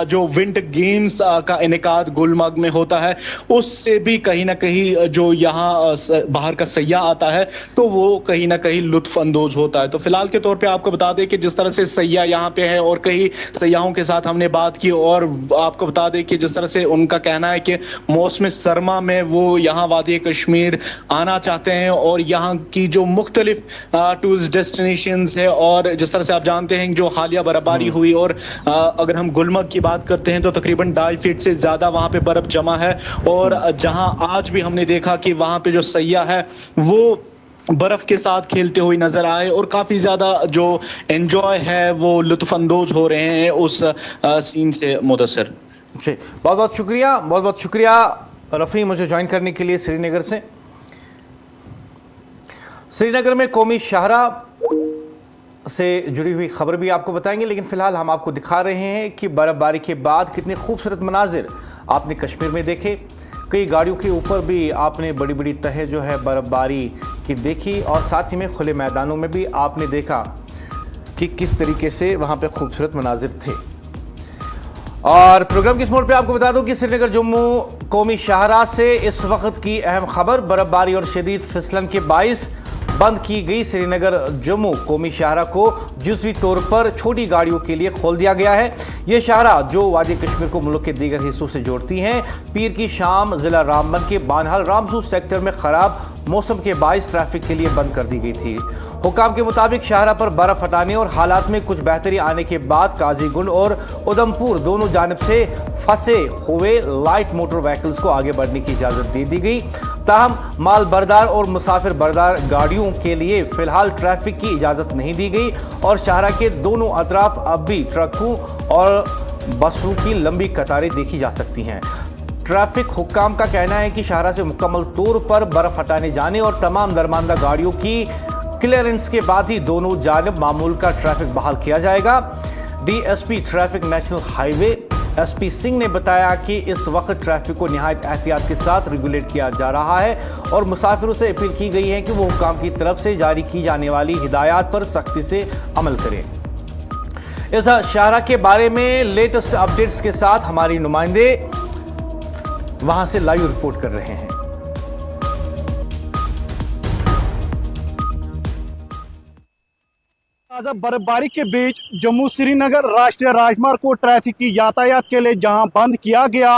जो विंटर गेम्स का इनेकाद गुलमर्ग में होता है उससे भी कहीं ना कहीं जो यहाँ बाहर का सैयाह आता है तो वो कहीं ना कहीं लुत्फ अंदोज होता है। तो फिलहाल के तौर पे आपको बता दें कि जिस तरह से सैयाह यहाँ पे है और कई सैयाहों के साथ हमने बात की और आपको बता दें कि जिस तरह से उनका कहना है कि मौसम सरमा में वो यहाँ वादी कश्मीर आना चाहते हैं और यहाँ की जो मुख्तलिफ टूरिस्ट डेस्टिनेशंस है, और जिस तरह से आप जानते हैं जो हालिया बर्फबारी हुई और अगर हम गुलमर्ग की बात करते हैं तो तकरीबन 2.5 फीट से ज्यादा वहां पे बर्फ जमा है। और जहां आज भी हमने देखा कि वहां पे जो सैयाह है वो बर्फ के साथ खेलते हुए नजर आए और काफी ज्यादा जो एंजॉय है वो लुत्फ अंदोज हो रहे हैं उस सीन से। मुदस्सिर जी, बहुत बहुत शुक्रिया रफ़ी मुझे ज्वाइन करने के लिए श्रीनगर से। श्रीनगर में कौमी शाहरा से जुड़ी हुई खबर भी आपको बताएंगे, लेकिन फिलहाल हम आपको दिखा रहे हैं कि बर्फबारी के बाद कितने खूबसूरत मनाजिर आपने कश्मीर में देखे। कई गाड़ियों के ऊपर भी आपने बड़ी बड़ी तह जो है बर्फबारी की देखी और साथ ही में खुले मैदानों में भी आपने देखा कि किस तरीके से वहाँ पे खूबसूरत मनाजिर थे। और प्रोग्राम के इस मोड पे आपको बता दूं कि श्रीनगर जम्मू कौमी शाहरा से इस वक्त की अहम खबर, बर्फबारी और शदीद फिसलन के बाइस बंद की गई श्रीनगर जम्मू कौमी शाहरा को जुज़वी तौर पर छोटी गाड़ियों के लिए खोल दिया गया है। ये शाहरा जो वादी कश्मीर को मुल्क के दीगर हिस्सों से जोड़ती हैं, पीर की शाम जिला रामबन के बानहाल रामसू सेक्टर में खराब मौसम के बाइस ट्रैफिक के लिए बंद कर दी गई थी। हुकाम के मुताबिक शाहरा पर बर्फ हटाने और हालात में कुछ बेहतरी आने के बाद काजीगुंड और उधमपुर दोनों जानब से फंसे हुए लाइट मोटर व्हीकल्स को आगे बढ़ने की इजाज़त दे दी गई। ताहम माल बरदार और मुसाफिर बरदार गाड़ियों के लिए फिलहाल ट्रैफिक की इजाज़त नहीं दी गई और शाहरा के दोनों अतराफ अब भी ट्रकों और बसों की लंबी कतारें देखी जा सकती हैं। ट्रैफिक हुक्काम का कहना है कि शाहरा से मुकम्मल तौर पर बर्फ हटाने जाने और तमाम दरमानदा गाड़ियों की क्लियरेंस के बाद ही दोनों जानिब मामूल का ट्रैफिक बहाल किया जाएगा। DSP traffic national highway SP Singh ने बताया कि इस वक्त ट्रैफिक को निहायत एहतियात के साथ रेगुलेट किया जा रहा है और मुसाफिरों से अपील की गई है कि वो हुक्काम की तरफ से जारी की जाने वाली हिदायत पर सख्ती से अमल करें। इस शाहरा के बारे में लेटेस्ट अपडेट्स के साथ हमारी नुमाइंदे वहां से लाइव रिपोर्ट कर रहे हैं। बर्फबारी के बीच जम्मू श्रीनगर राष्ट्रीय राजमार्ग को ट्रैफिक की यातायात के लिए जहां बंद किया गया,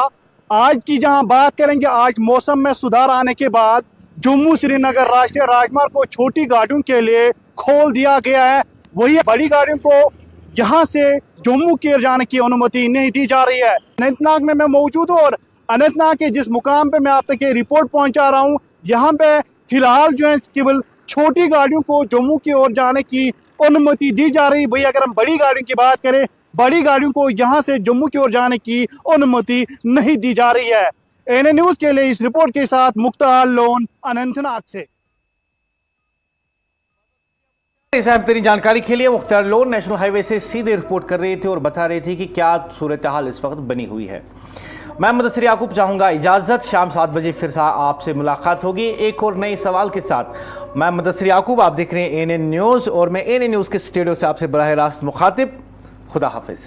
आज की जहां बात करेंगे, आज मौसम में सुधार आने के बाद जम्मू श्रीनगर राष्ट्रीय राजमार्ग को छोटी गाड़ियों के लिए खोल दिया गया है। वही बड़ी गाड़ियों को यहां से जम्मू के जाने की अनुमति नहीं दी जा रही है। अनंतनाग में मैं मौजूद हूँ और अनंतनाग के जिस मुकाम पे मैं आप तक ये रिपोर्ट पहुंचा रहा हूँ, यहाँ पे फिलहाल जो है केवल छोटी गाड़ियों को जम्मू की ओर जाने की अनुमति दी जा रही। भाई अगर हम बड़ी गाड़ियों की बात करें, बड़ी गाड़ियों को यहाँ से जम्मू की ओर जाने की अनुमति नहीं दी जा रही है। एएनए न्यूज के लिए इस रिपोर्ट के साथ मुख्तार लोन अनंतनाग से। इस अहम तरीन जानकारी के लिए मुख्तार लोन नेशनल हाईवे से सीधे रिपोर्ट कर रहे थे और बता रहे थे कि क्या सूरत हाल इस वक्त बनी हुई है। मैं मुदस्सिर याकूब चाहूंगा इजाजत, शाम 7 बजे फिर से आपसे मुलाकात होगी एक और नए सवाल के साथ। मैं मुदस्सिर याकूब, आप देख रहे हैं एएनए न्यूज और मैं एएनए न्यूज के स्टूडियो से आपसे बराह रास्त मुखातिब। खुदा हाफिज।